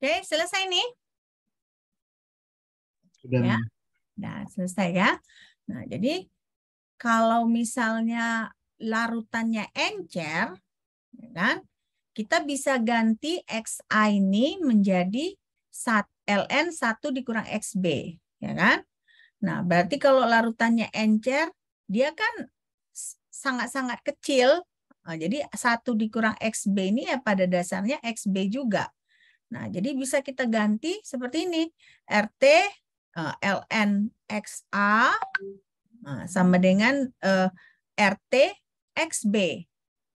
Speaker 1: Oke, selesai nih.
Speaker 3: Sudah,
Speaker 1: Ya.
Speaker 3: Mem.
Speaker 1: Nah, selesai ya. Nah, jadi kalau misalnya larutannya encer, ya kan? Kita bisa ganti XA ini menjadi ln 1 dikurang XB, ya kan? Nah, berarti kalau larutannya encer, dia kan sangat-sangat kecil. Nah, jadi 1 dikurang XB ini ya pada dasarnya XB juga. Nah, jadi bisa kita ganti seperti ini. RT ln XA sama dengan RT XB.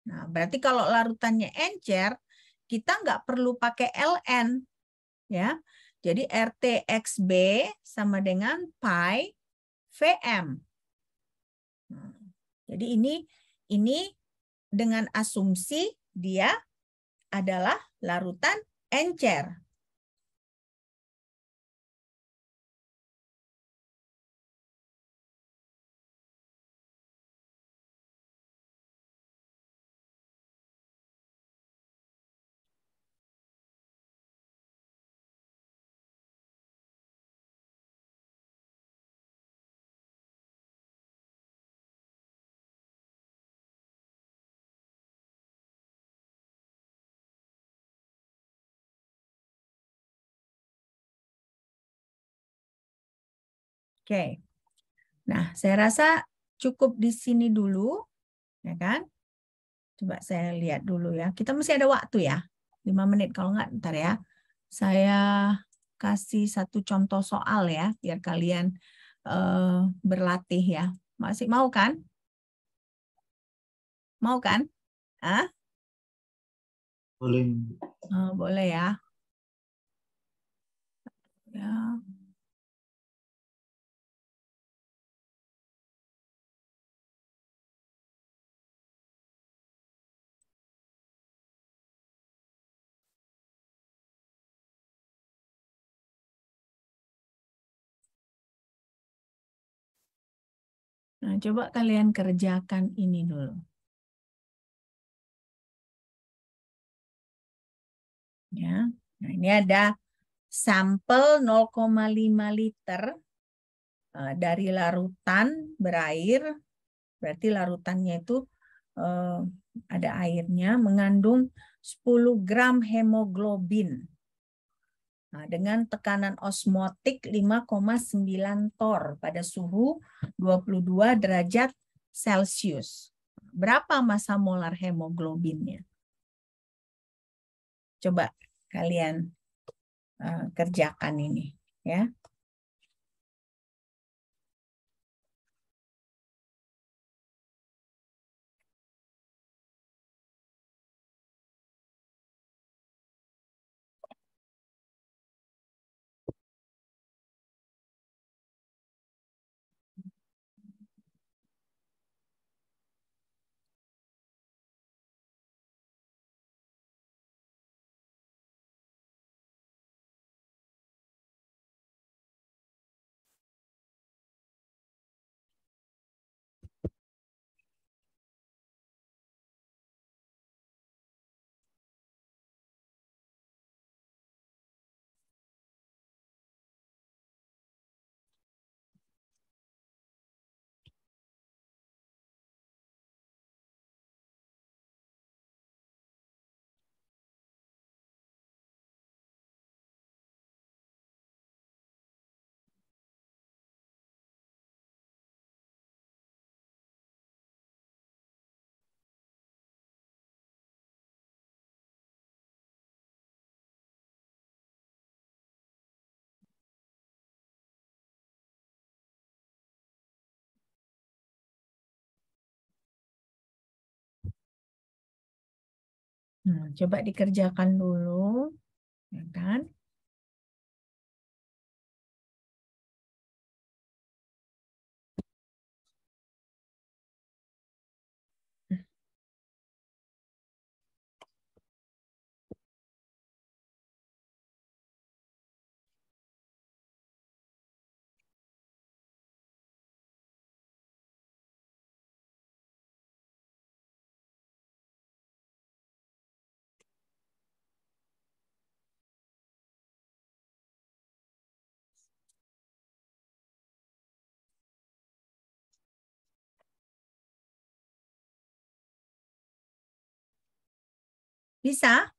Speaker 1: Nah, berarti kalau larutannya encer, kita nggak perlu pakai ln, ya. Jadi RT XB sama dengan pi VM. Nah, jadi ini dengan asumsi dia adalah larutan encer. Oke. Nah, saya rasa cukup di sini dulu, ya kan? Coba saya lihat dulu ya. Kita masih ada waktu ya. 5 menit kalau nggak ntar ya. Saya kasih satu contoh soal ya, biar kalian berlatih ya. Masih mau kan? Mau kan? Ah?
Speaker 3: Boleh.
Speaker 1: Boleh ya. Ya. Nah, coba kalian kerjakan ini dulu. Ya. Nah, ini ada sampel 0,5 liter dari larutan berair, berarti larutannya itu ada airnya, mengandung 10 gram hemoglobin. Nah, dengan tekanan osmotik 5,9 torr pada suhu 22 derajat Celcius. Berapa massa molar hemoglobinnya? Coba kalian kerjakan ini, ya. Nah, coba dikerjakan dulu, ya kan? Bisa?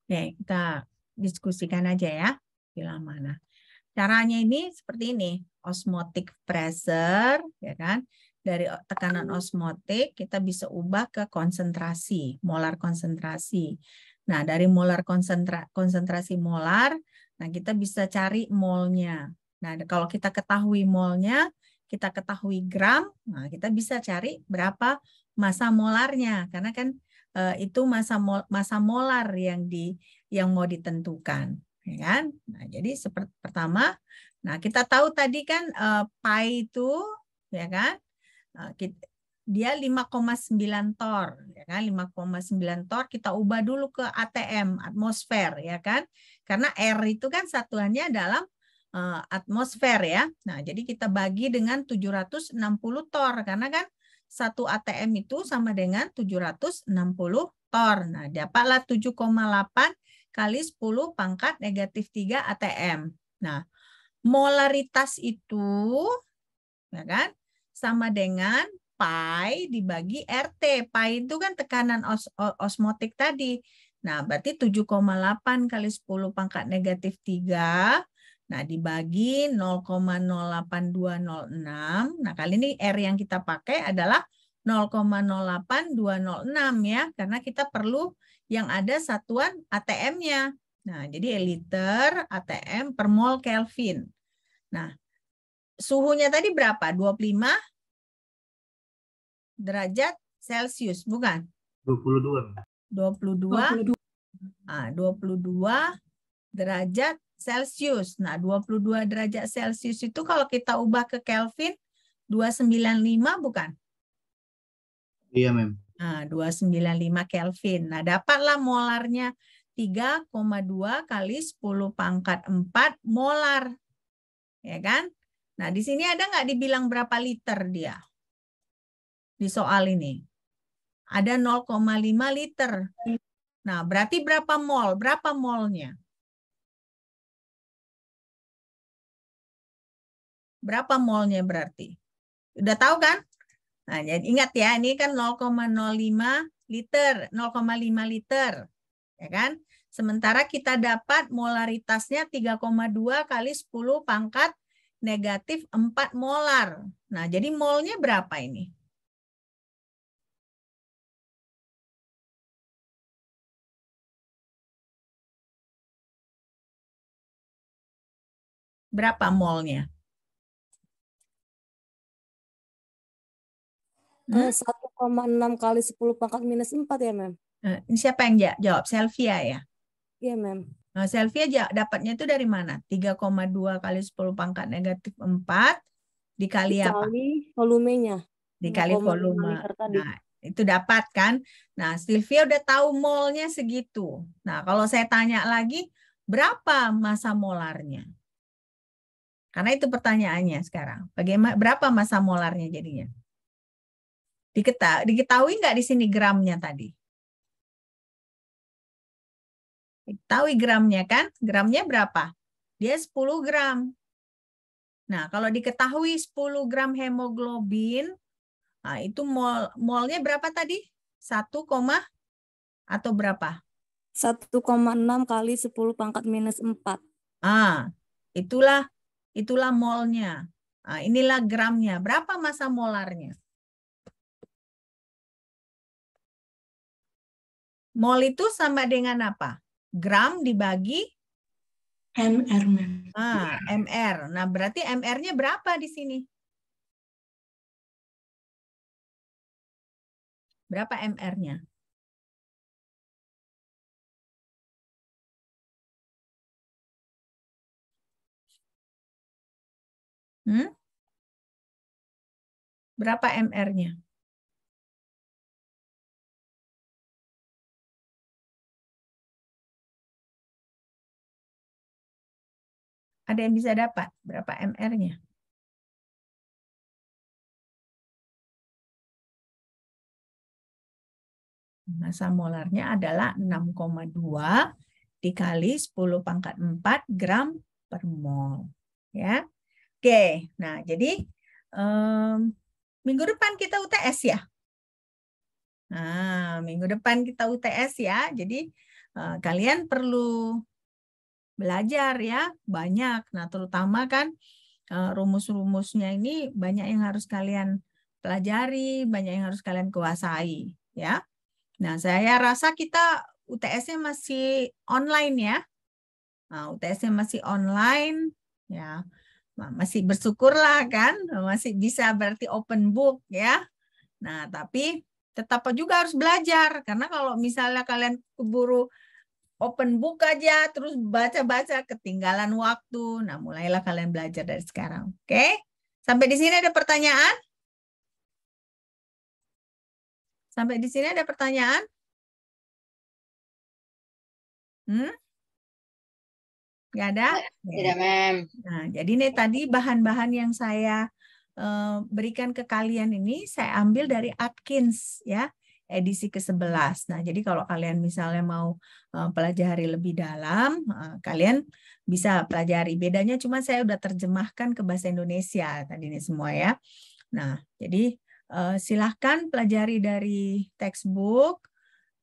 Speaker 1: Oke, kita diskusikan aja ya. Bila mana. Caranya ini seperti ini. Osmotic pressure, ya kan? Dari tekanan osmotik kita bisa ubah ke konsentrasi, molar konsentrasi. Nah, dari molar konsentrasi molar, nah kita bisa cari molnya. Nah, kalau kita ketahui molnya, kita ketahui gram, nah kita bisa cari berapa massa molarnya, karena kan itu massa molar yang mau ditentukan, ya kan? Nah, jadi seperti pertama, nah kita tahu tadi kan pi itu, ya kan? Dia 5,9 tor, ya kan? 5,9 tor kita ubah dulu ke ATM, atmosfer, ya kan? Karena R itu kan satuannya dalam atmosfer, ya. Nah, jadi kita bagi dengan 760 tor, karena kan 1 ATM itu sama dengan 760 tor. Nah, dapatlah 7,8 kali 10 pangkat negatif 3 ATM. Nah, molaritas itu, ya kan, sama dengan pi dibagi RT. Pi itu kan tekanan osmotik tadi. Nah, berarti 7,8 kali 10 pangkat negatif 3. Nah, dibagi 0,08206. Nah, kali ini R yang kita pakai adalah 0,08206 ya, karena kita perlu yang ada satuan ATM-nya. Nah, jadi liter ATM per mol Kelvin. Nah, suhunya tadi berapa? 25 derajat Celcius, bukan?
Speaker 3: 22.
Speaker 1: 22. 22 derajat Celcius. Nah, 22 derajat Celcius itu kalau kita ubah ke Kelvin 295, bukan?
Speaker 3: Iya, Mem.
Speaker 1: Nah, 295 Kelvin. Nah, dapatlah molarnya 3,2 kali 10 pangkat 4 molar. Ya kan? Nah, di sini ada nggak dibilang berapa liter dia? Di soal ini. Ada 0,5 liter. Nah, berarti berapa mol? Berapa molnya? Berapa molnya berarti? Udah tahu kan? Nah, jadi ingat ya, ini kan 0,05 liter, 0,5 liter. Ya kan? Sementara kita dapat molaritasnya 3,2 kali 10 pangkat negatif 4 molar. Nah, jadi molnya berapa ini? Berapa molnya?
Speaker 5: 1,6 kali 10 pangkat minus 4 ya, Mem?
Speaker 1: Ini siapa yang jawab? Selvia ya?
Speaker 5: Iya, Mem.
Speaker 1: Nah, Selvia dapatnya itu dari mana? 3,2 kali 10 pangkat negatif 4 dikali apa?
Speaker 5: Dikali volumenya.
Speaker 1: Dikali
Speaker 5: 0,5
Speaker 1: volume.
Speaker 5: liter tadi.
Speaker 1: Nah, itu dapat kan? Nah, Sylvia udah tahu molnya segitu. Nah, kalau saya tanya lagi, berapa massa molarnya? Karena itu pertanyaannya sekarang. Bagaimana berapa massa molarnya jadinya? Diketahui nggak di sini gramnya tadi? Diketahui gramnya kan? Gramnya berapa? Dia 10 gram. Nah, kalau diketahui 10 gram hemoglobin, nah itu molnya berapa tadi? 1, atau berapa?
Speaker 5: 1,6 kali 10 pangkat minus 4.
Speaker 1: Itulah molnya. Nah, inilah gramnya. Berapa massa molarnya? Mol itu sama dengan apa? Gram dibagi
Speaker 2: MR, mem.
Speaker 1: MR. Nah, berarti MR-nya berapa di sini? Berapa MR-nya? Berapa MR-nya? Ada yang bisa dapat? Berapa MR-nya? Massa molarnya adalah 6,2 dikali 10 pangkat 4 gram per mol. Ya. Oke, nah jadi minggu depan kita UTS ya. Nah, minggu depan kita UTS ya. Jadi kalian perlu belajar ya, banyak. Nah, terutama kan rumus-rumusnya ini banyak yang harus kalian pelajari, banyak yang harus kalian kuasai ya. Nah, saya rasa kita UTS-nya masih online ya. Nah, UTS-nya masih online ya. Masih bersyukurlah kan, masih bisa berarti open book ya. Nah, tapi tetap juga harus belajar karena kalau misalnya kalian keburu open book aja terus baca-baca ketinggalan waktu. Nah, mulailah kalian belajar dari sekarang. Oke? Sampai di sini ada pertanyaan? Sampai di sini ada pertanyaan? Nggak ada?
Speaker 6: Tidak, Mem.
Speaker 1: Nah, jadi ini tadi bahan-bahan yang saya berikan ke kalian ini saya ambil dari Atkins ya, edisi ke-11. Nah, jadi kalau kalian misalnya mau pelajari lebih dalam, kalian bisa pelajari. Bedanya cuma saya udah terjemahkan ke bahasa Indonesia tadi ini semua ya. Nah, jadi silahkan pelajari dari textbook.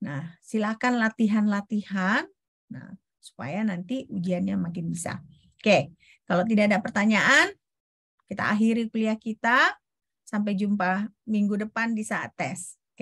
Speaker 1: Nah, silahkan latihan-latihan. Nah, supaya nanti ujiannya makin bisa. Oke, kalau tidak ada pertanyaan, kita akhiri kuliah kita. Sampai jumpa minggu depan di saat tes.